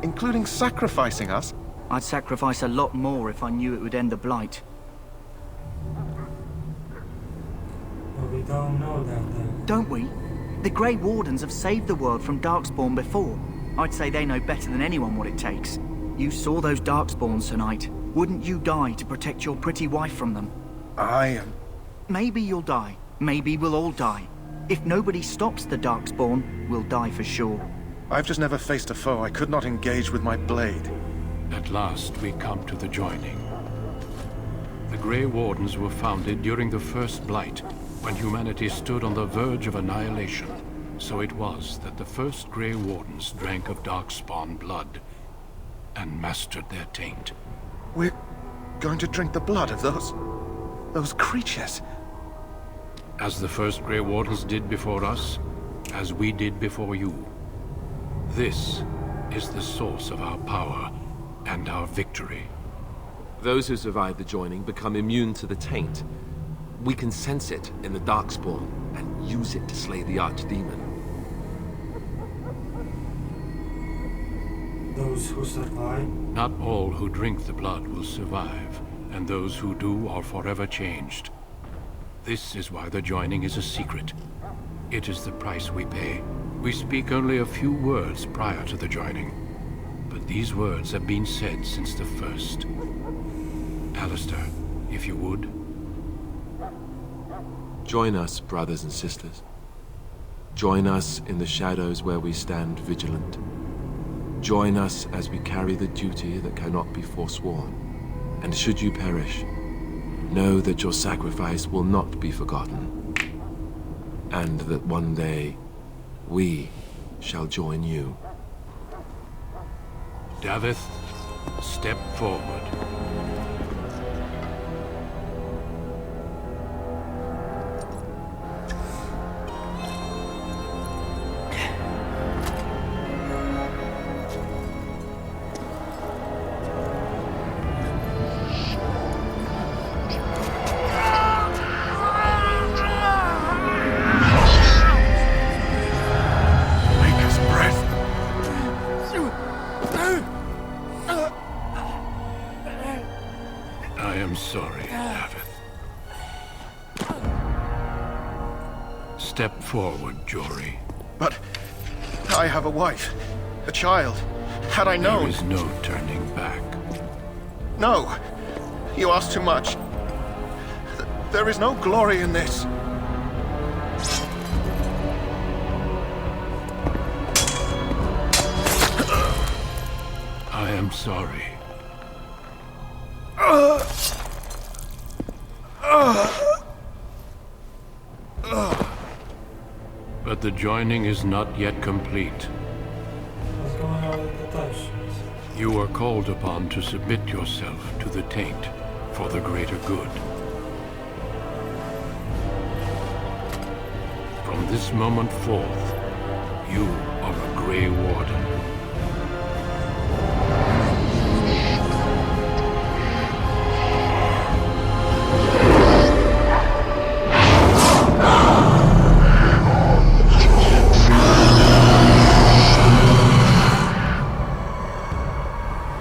Including sacrificing us? I'd sacrifice a lot more if I knew it would end the Blight. But we don't know that then. Don't we? The Grey Wardens have saved the world from Darkspawn before. I'd say they know better than anyone what it takes. You saw those Darkspawns tonight. Wouldn't you die to protect your pretty wife from them? Maybe you'll die. Maybe we'll all die. If nobody stops the Darkspawn, we'll die for sure. I've just never faced a foe I could not engage with my blade. At last, we come to the joining. The Grey Wardens were founded during the First Blight, when humanity stood on the verge of annihilation. So it was that the first Grey Wardens drank of Darkspawn blood and mastered their taint. We're going to drink the blood of those creatures. As the first Grey Wardens did before us, as we did before you. This is the source of our power and our victory. Those who survive the joining become immune to the taint. We can sense it in the Darkspawn and use it to slay the Archdemon. Those who survive? Not all who drink the blood will survive, and those who do are forever changed. This is why the joining is a secret. It is the price we pay. We speak only a few words prior to the joining, but these words have been said since the first. Alistair, if you would. Join us, brothers and sisters. Join us in the shadows where we stand vigilant. Join us as we carry the duty that cannot be forsworn. And should you perish, know that your sacrifice will not be forgotten, and that one day we shall join you. Davith, step forward. I am sorry, Davith. Step forward, Jory. But I have a wife, a child. Had I known... There is no turning back. No! You ask too much. There is no glory in this. I am sorry. But the joining is not yet complete. What's going on with the touch? You are called upon to submit yourself to the taint for the greater good. From this moment forth, you are a Grey Warden.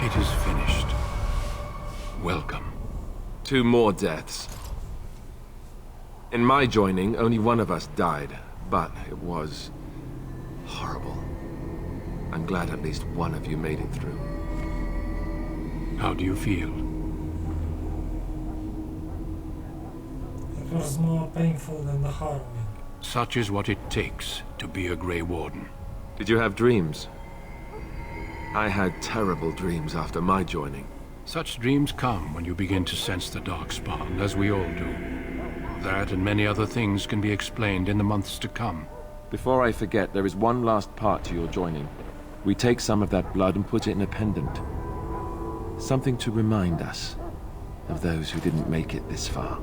It is finished. Welcome. 2 more deaths. In my joining, only one of us died, but it was horrible. I'm glad at least one of you made it through. How do you feel? It was more painful than the harrowing. Such is what it takes to be a Grey Warden. Did you have dreams? I had terrible dreams after my joining. Such dreams come when you begin to sense the Darkspawn, as we all do. That and many other things can be explained in the months to come. Before I forget, there is one last part to your joining. We take some of that blood and put it in a pendant. Something to remind us of those who didn't make it this far.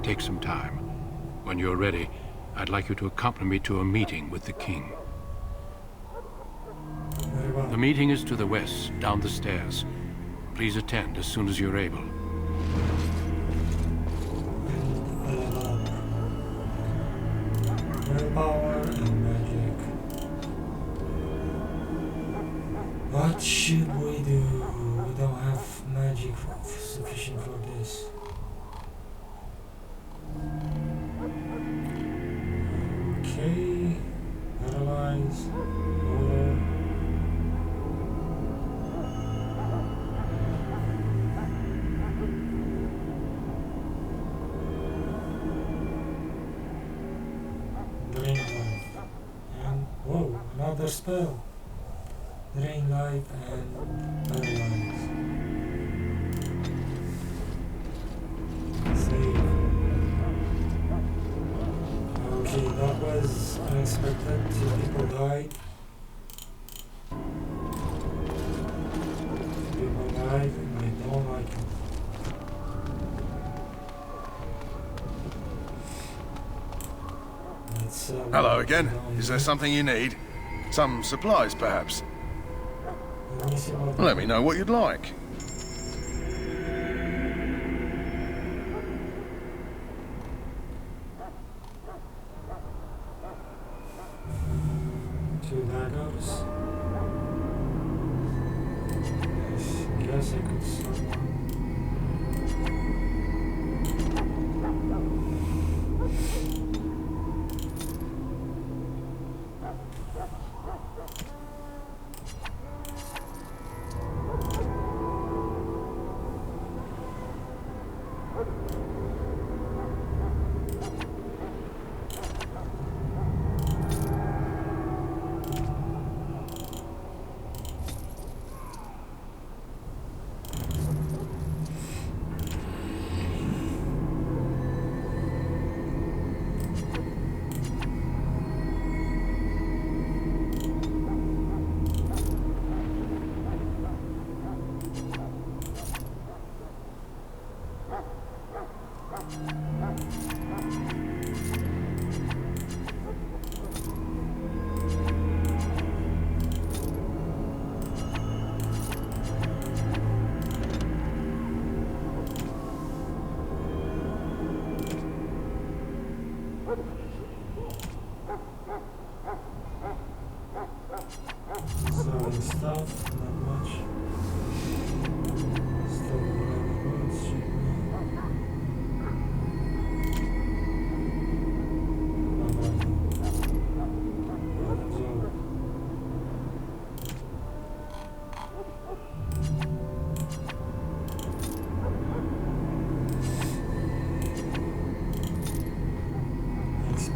Take some time. When you're ready, I'd like you to accompany me to a meeting with the king. Very well. The meeting is to the west, down the stairs. Please attend as soon as you're able. Willpower and magic. What should we do? We don't have magic sufficient for this. Okay. Paralyze. Order. Drain life. And whoa, another spell. Drain life and paralyze. Save. Okay, that was unexpected. 2 people died. 2 people died and I don't like it. Let's, Hello again. Is there something you need? Some supplies, perhaps? Let me see what Let me know what you'd like. Two daggers. Yes, guess I could start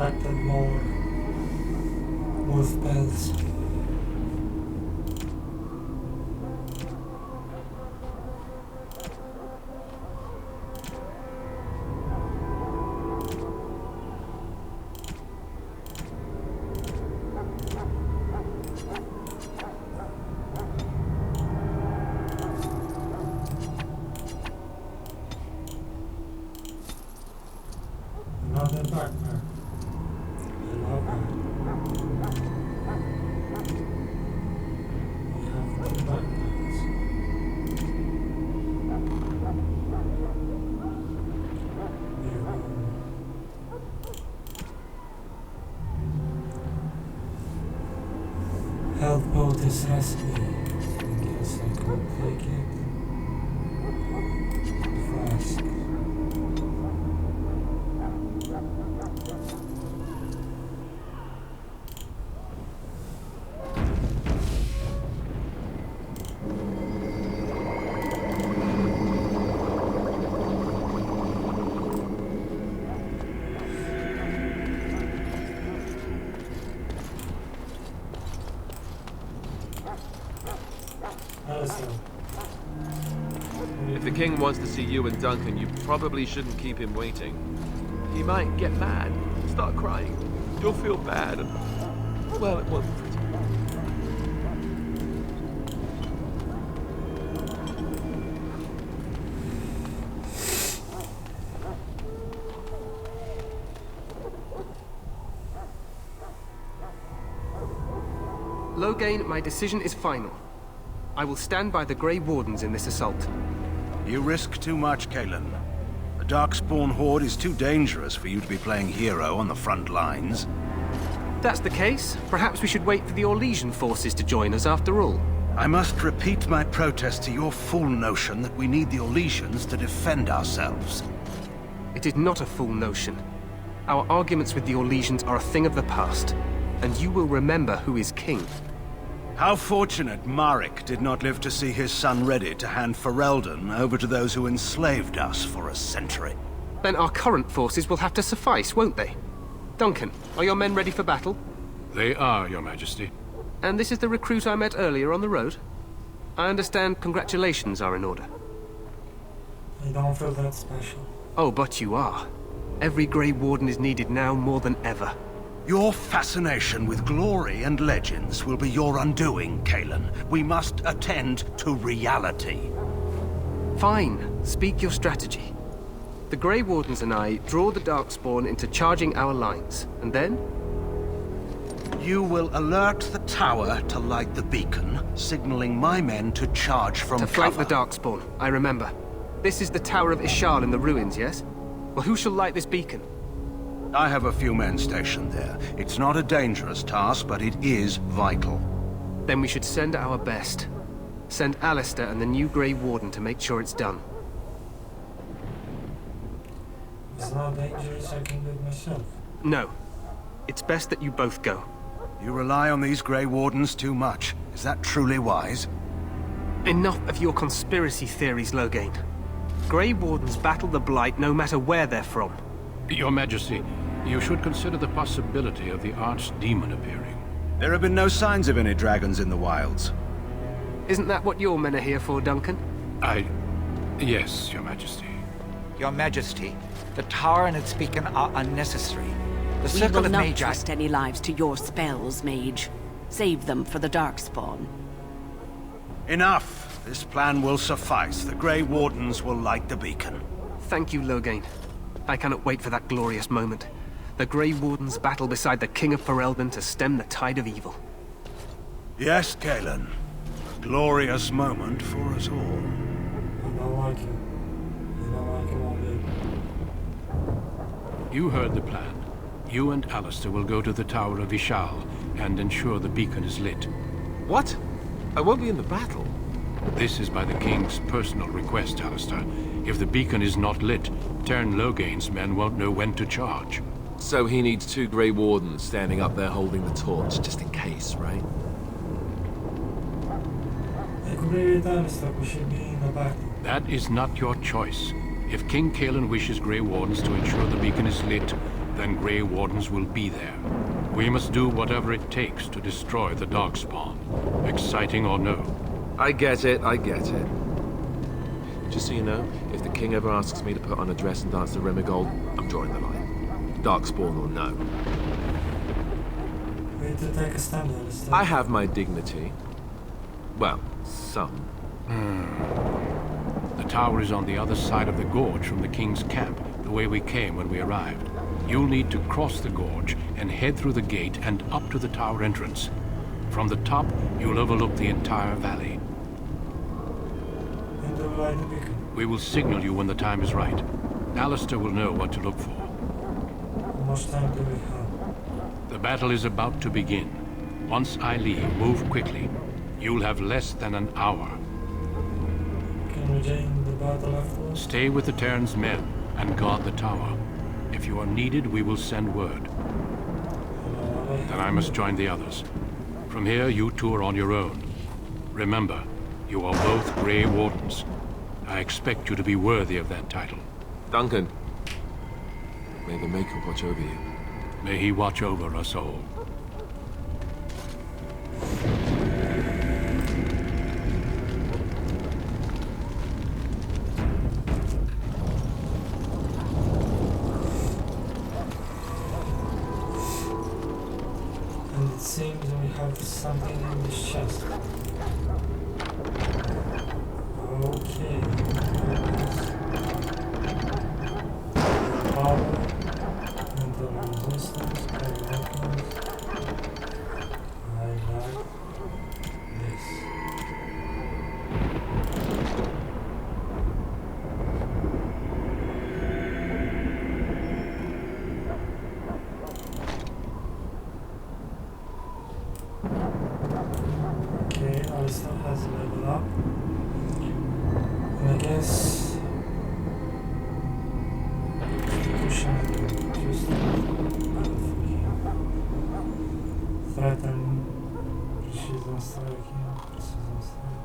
expected more wolf bells. Another backpack. I love that. We have two backpacks. Health poultice recipe. I guess I could take it. Flask. If the king wants to see you and Duncan, you probably shouldn't keep him waiting. He might get mad, start crying. You'll feel bad, and well, it won't be pretty. Loghain, my decision is final. I will stand by the Grey Wardens in this assault. You risk too much, Kalen. The Darkspawn Horde is too dangerous for you to be playing hero on the front lines. If that's the case, perhaps we should wait for the Orlesian forces to join us after all. I must repeat my protest to your fool notion that we need the Orlesians to defend ourselves. It is not a fool notion. Our arguments with the Orlesians are a thing of the past, and you will remember who is king. How fortunate Marek did not live to see his son ready to hand Ferelden over to those who enslaved us for a century. Then our current forces will have to suffice, won't they? Duncan, are your men ready for battle? They are, Your Majesty. And this is the recruit I met earlier on the road? I understand congratulations are in order. I don't feel that special. Oh, but you are. Every Grey Warden is needed now more than ever. Your fascination with glory and legends will be your undoing, Kalen. We must attend to reality. Fine. Speak your strategy. The Grey Wardens and I draw the Darkspawn into charging our lines, and then? You will alert the tower to light the beacon, signaling my men to charge from cover. To flank the cover. Darkspawn, I remember. This is the Tower of Ishal in the ruins, yes? Well, who shall light this beacon? I have a few men stationed there. It's not a dangerous task, but it is vital. Then we should send our best. Send Alistair and the new Grey Warden to make sure it's done. It's not dangerous, I can do it myself. No. It's best that you both go. You rely on these Grey Wardens too much. Is that truly wise? Enough of your conspiracy theories, Loghain. Grey Wardens battle the Blight no matter where they're from. Your Majesty, you should consider the possibility of the Archdemon appearing. There have been no signs of any dragons in the wilds. Isn't that what your men are here for, Duncan? Yes, Your Majesty. Your Majesty, the tower and its beacon are unnecessary. The We Circle will of not Magi... trust any lives to your spells, Mage. Save them for the Darkspawn. Enough! This plan will suffice. The Grey Wardens will light the beacon. Thank you, Loghain. I cannot wait for that glorious moment. The Grey Wardens battle beside the King of Ferelden to stem the tide of evil. Yes, Kalen. A glorious moment for us all. You don't like it. You don't like it, won't be. You heard the plan. You and Alistair will go to the Tower of Ishal and ensure the beacon is lit. What? I won't be in the battle. This is by the King's personal request, Alistair. If the beacon is not lit, Tern Loghain's men won't know when to charge. So he needs two Grey Wardens standing up there holding the torch, just in case, right? I agree with Alistair, we should be in the battle. That is not your choice. If King Kalen wishes Grey Wardens to ensure the beacon is lit, then Grey Wardens will be there. We must do whatever it takes to destroy the Darkspawn. Exciting or no. I get it, I get it. Just so you know, if the king ever asks me to put on a dress and dance to Remigold, I'm drawing the line. Darkspawn or no. Way to take a stand, Alistair. I have my dignity. Well, some. The tower is on the other side of the gorge from the king's camp, the way we came when we arrived. You'll need to cross the gorge and head through the gate and up to the tower entrance. From the top, you'll overlook the entire valley. And the light beacon. We will signal you when the time is right. Alistair will know what to look for. How much time do we have? The battle is about to begin. Once I leave, move quickly. You'll have less than an hour. Can we join the battle afterwards? Stay with the Terran's men and guard the tower. If you are needed, we will send word. Then I must join the others. From here, you two are on your own. Remember, you are both Grey Wardens. I expect you to be worthy of that title. Duncan, may the Maker watch over you. May he watch over us all. And it seems we have something in this chest. Okay. Power, mental resistance, power weapons. I like this. Okay, Alistair has leveled up. And I guess pushing it just threaten, precision striking, precision striking.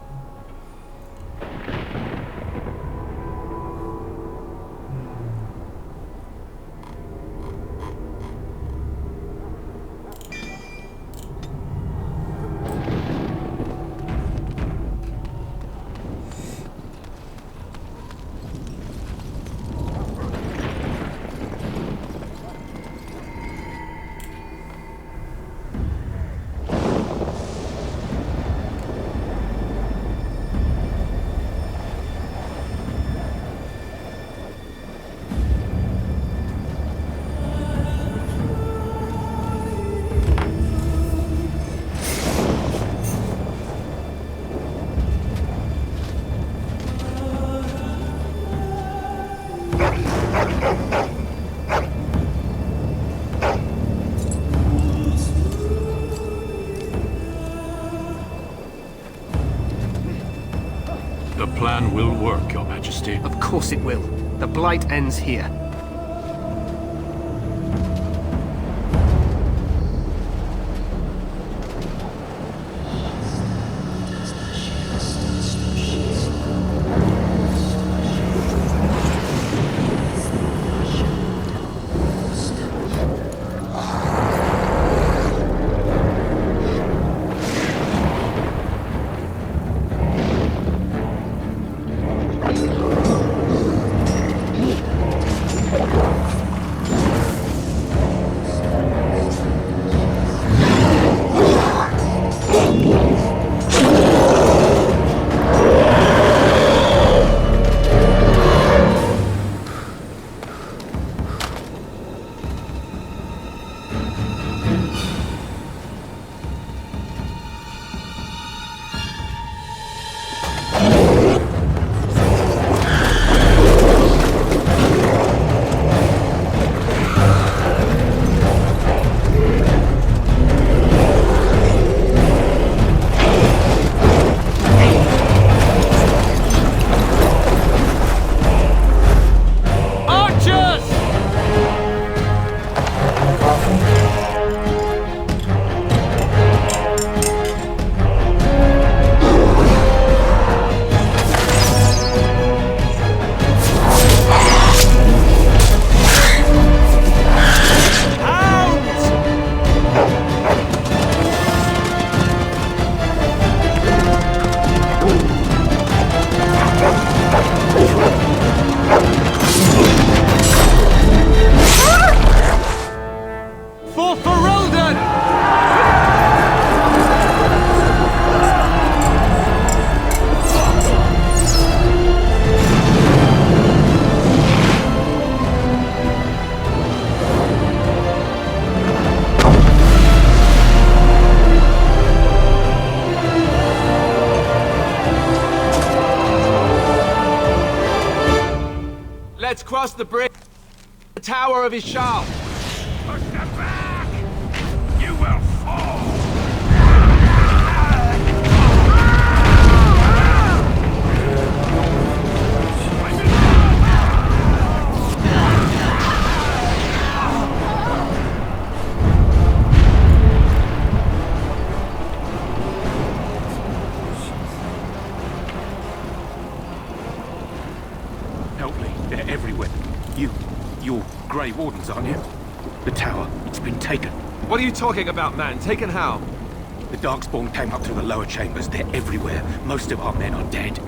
The plan will work, Your Majesty. Of course it will. The Blight ends here. Let's cross the bridge. The tower of Ishal. Push them back! You will fall! Help me. They're everywhere. You're Grey Wardens, aren't you? The tower, it's been taken. What are you talking about, man? Taken how? The Darkspawn came up through the lower chambers. They're everywhere. Most of our men are dead.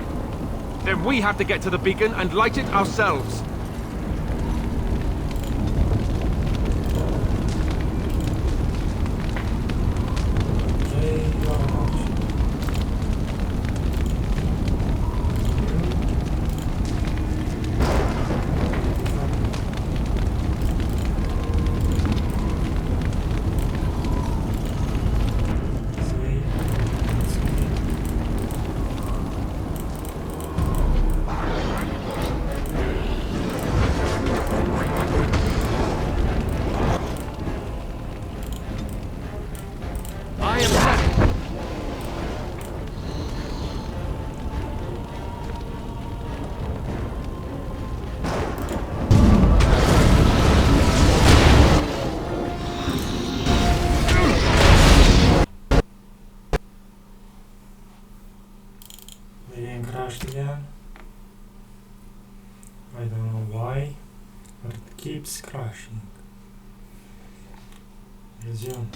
Then we have to get to the beacon and light it ourselves. They didn't crash again. I don't know why, but it keeps crashing. Resume.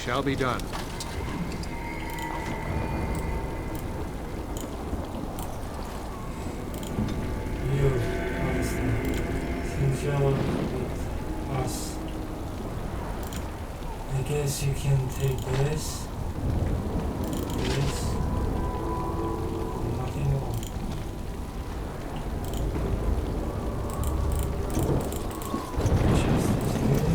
Shall be done. You, honestly, since you're with us, I guess you can take this, this, and nothing more. Just this here.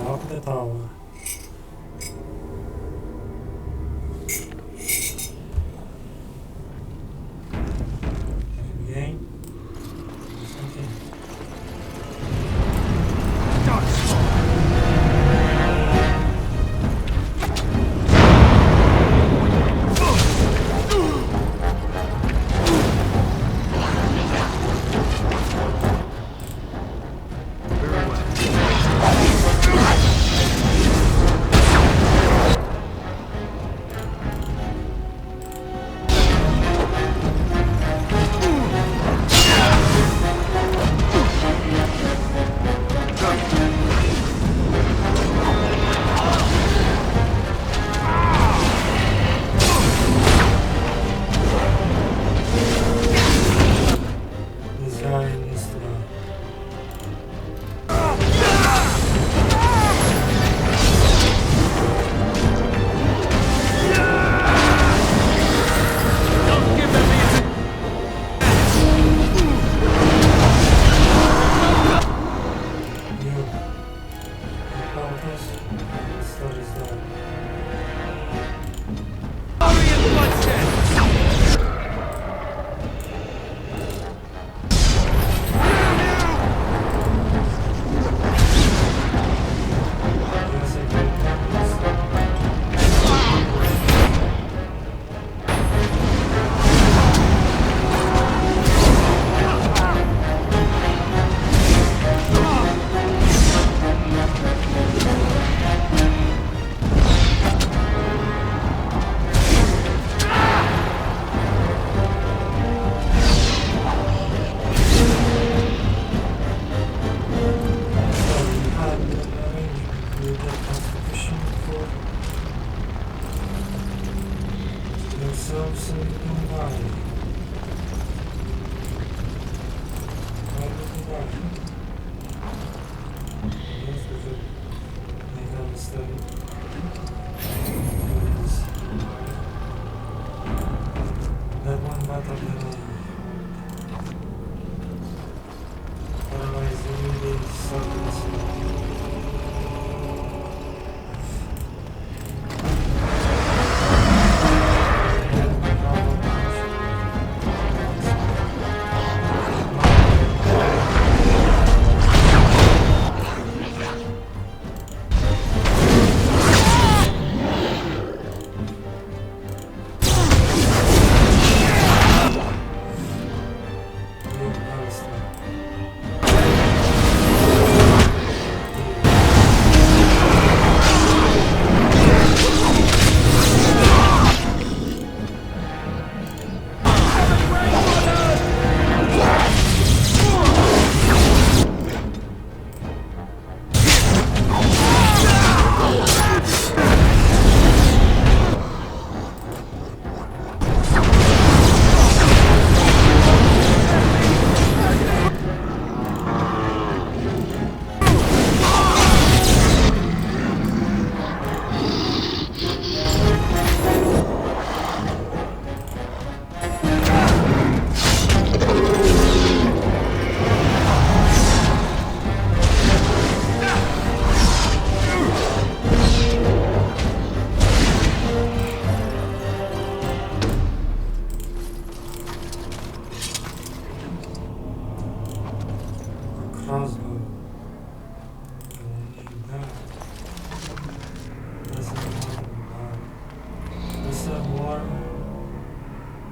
Up the tower. Again. Something. crossbow. Need that. Doesn't matter. What's that warm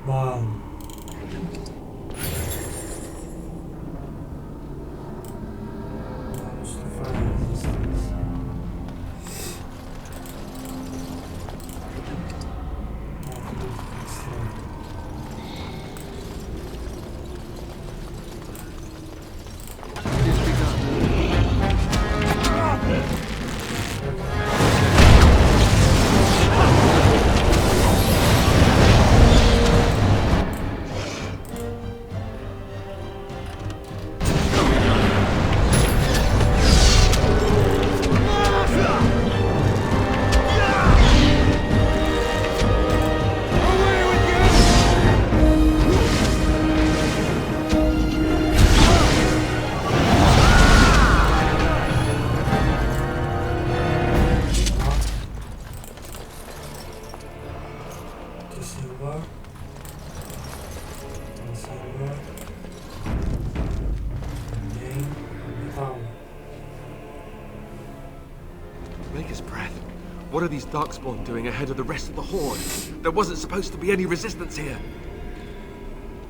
bomb? What are these Darkspawn doing ahead of the rest of the Horde? There wasn't supposed to be any resistance here.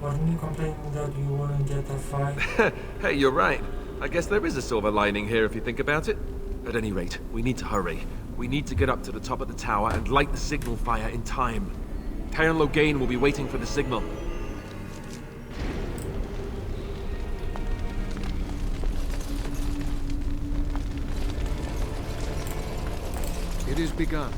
Weren't you complaining that you wouldn't get a fight? Hey, you're right. I guess there is a silver lining here if you think about it. At any rate, we need to hurry. We need to get up to the top of the tower and light the signal fire in time. Tyron Loghain will be waiting for the signal. It is begun.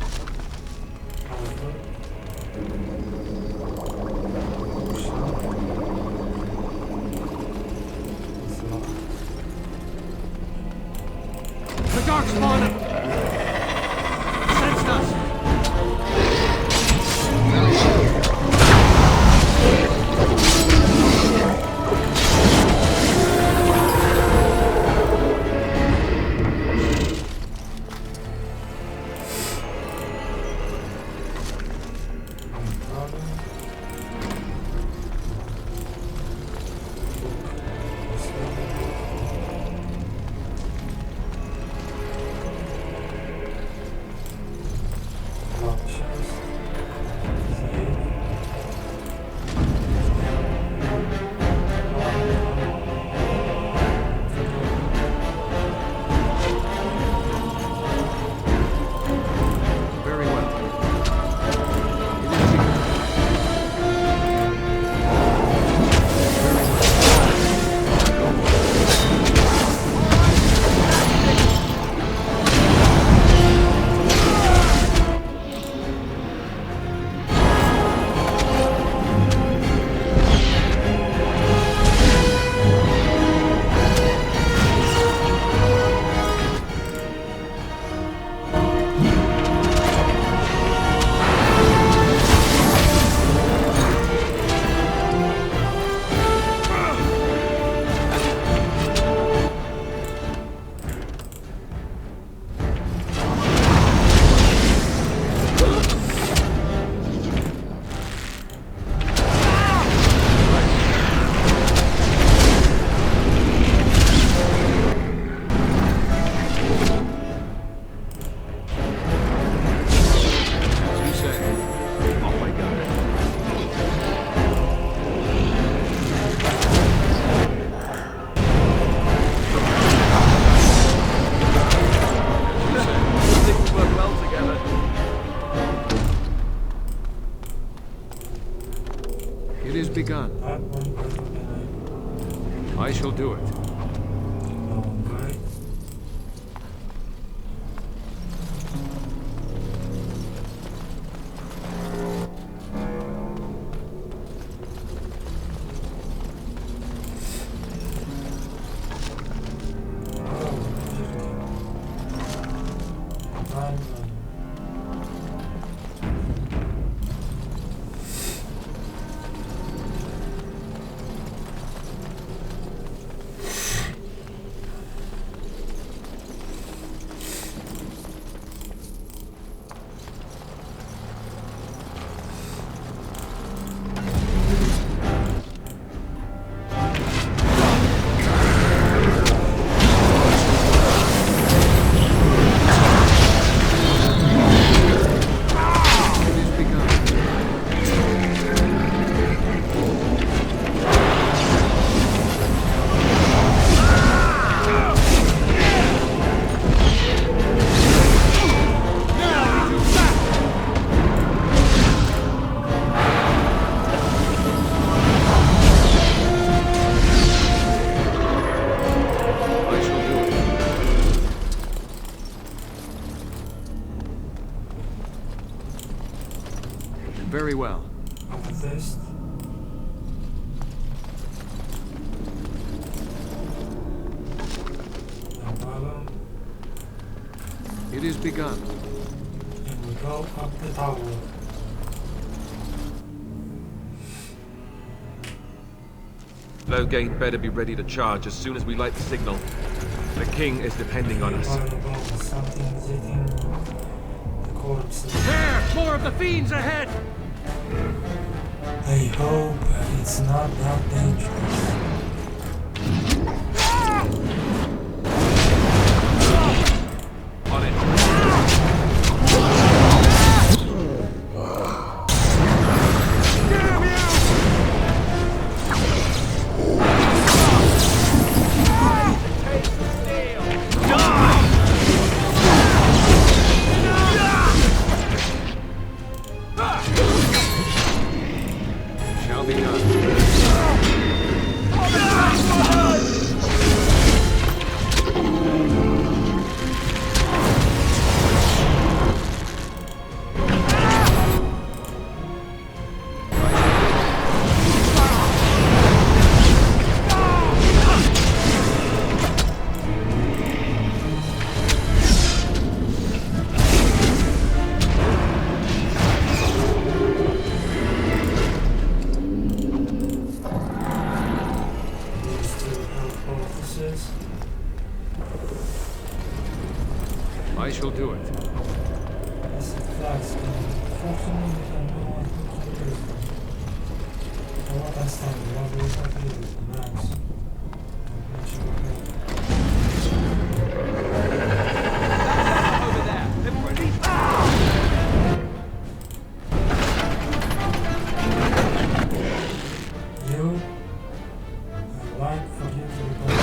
The Darkspawn sensed us! Very well. First. It is begun. And we go up the tower. Low gate better be ready to charge as soon as we light the signal. The king is depending on us. Something's eating the corpses. There! More of the fiends ahead! I hope it's not that dangerous. On it. Shall be done. I shall do it. This is flags. Fortunately, I know what to do. I want to stand. What do I do? Max. Over there! Everybody! You, I'd like for you to be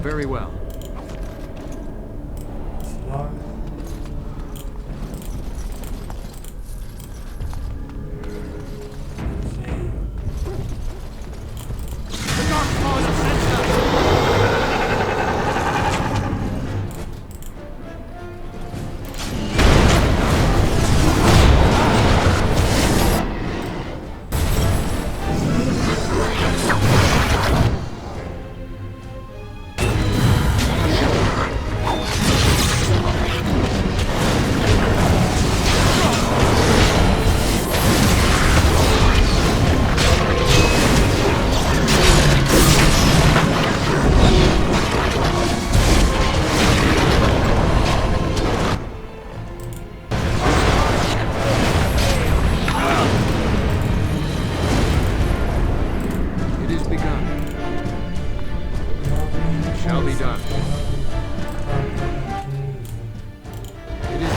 Very well. Shall be done. It is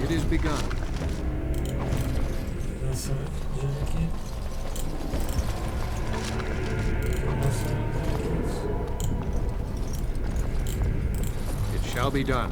It is begun. It shall be done.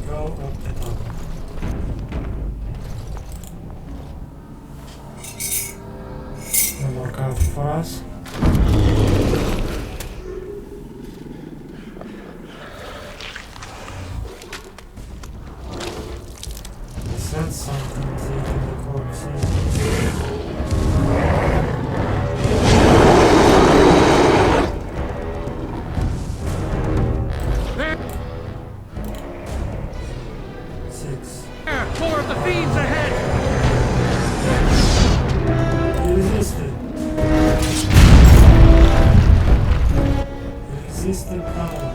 go up the top. No more coffee for us. Said something taking the corpses. 6. More of the fiends ahead! He resisted. He resisted power.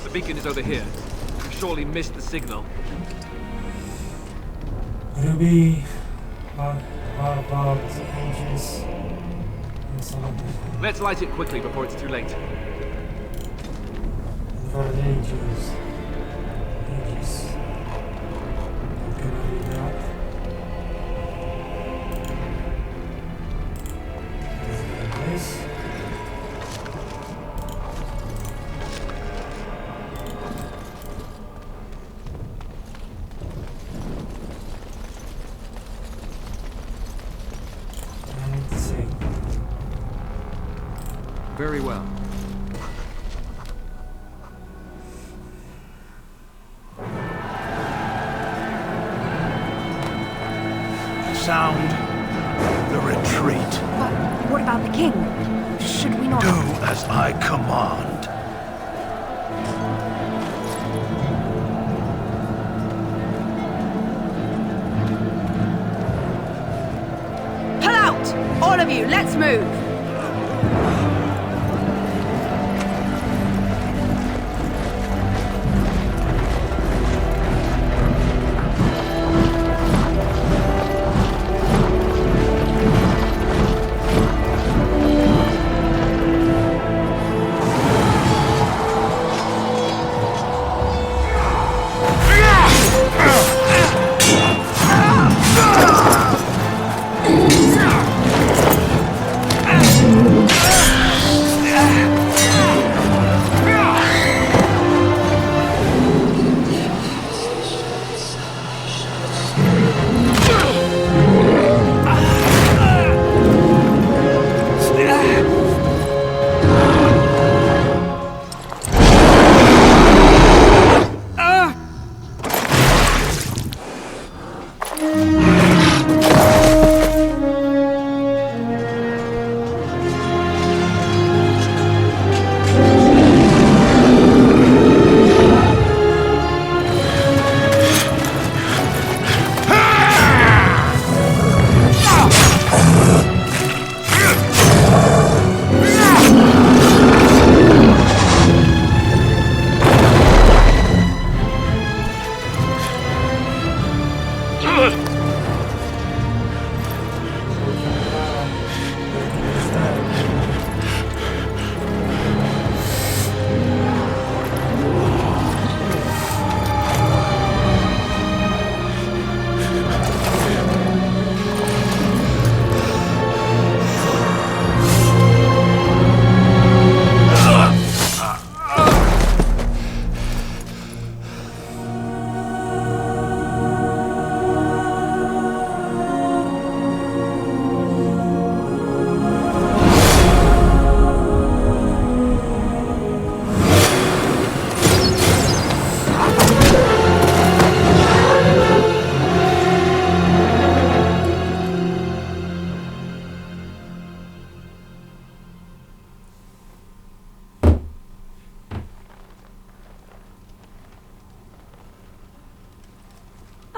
The beacon is over here. Surely missed the signal. Ruby, how about ages and some of the Let's light it quickly before it's too late. for ages. Very well. Sound the retreat. But what about the king? Should we not... Do as I command. Pull out! All of you, let's move!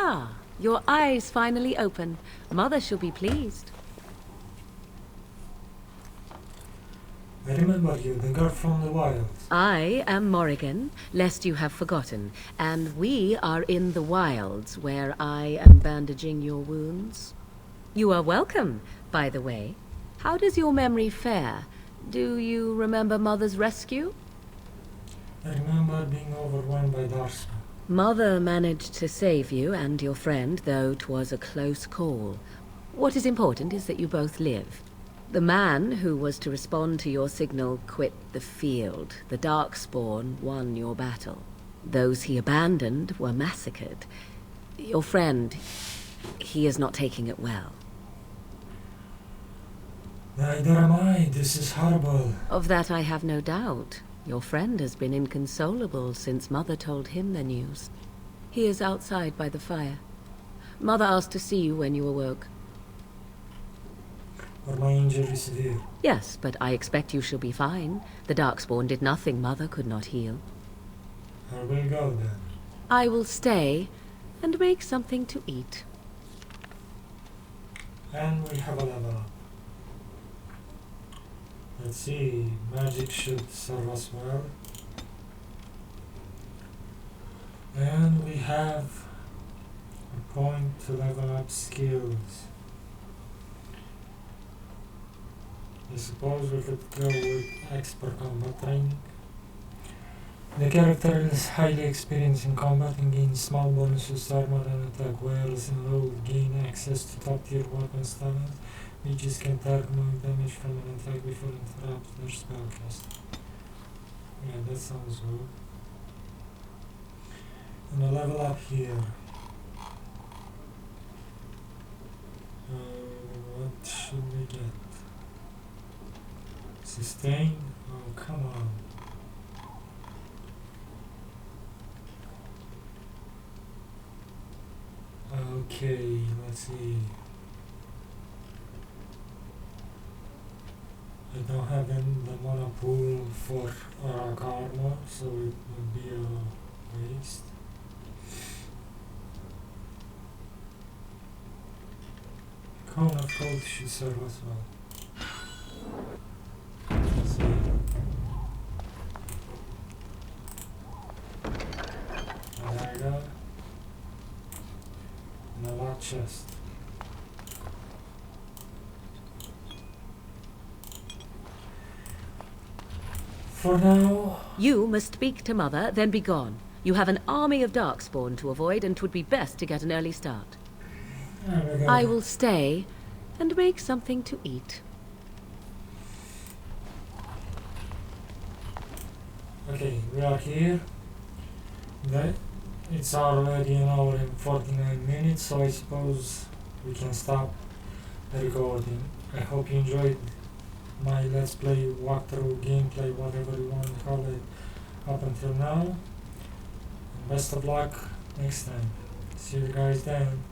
Ah, your eyes finally open. Mother shall be pleased. I remember you, the girl from the wilds. I am Morrigan, lest you have forgotten, and we are in the wilds where I am bandaging your wounds. You are welcome, by the way. How does your memory fare? Do you remember Mother's rescue? I remember being overwhelmed by Darcy. Mother managed to save you and your friend, though 'twas a close call. What is important is that you both live. The man who was to respond to your signal quit the field. The Darkspawn won your battle. Those he abandoned were massacred. Your friend, he is not taking it well. Neither am I. This is horrible. Of that I have no doubt. Your friend has been inconsolable since Mother told him the news. He is outside by the fire. Mother asked to see you when you awoke. Are my injuries severe? Yes, but I expect you shall be fine. The Darkspawn did nothing Mother could not heal. I will go then. I will stay and make something to eat. And we have a level up. Let's see, magic should serve us well. And we have a point to level up skills. I suppose we could go with expert combat training. The character is highly experienced in combat and gains small bonuses to armor and attack, whereas in low gain access to top tier weapon talents. Mages can target damage from an attack before it interrupts their spellcast. Yeah, that sounds good. And a level up here. What should we get? Sustain. come on. Okay, let's see. I don't have the mana pool for rock armor, so it would be a waste. Cone of Cold should serve as well. Let's see. There we go. And a large chest. For now... You must speak to Mother, then be gone. You have an army of Darkspawn to avoid, and 'twould be best to get an early start. I will stay and make something to eat. Okay, we are here. It's already an hour and 49 minutes, so I suppose we can stop the recording. I hope you enjoyed my Let's Play, walkthrough, gameplay, whatever you want to call it, up until now. And best of luck next time. See you guys then.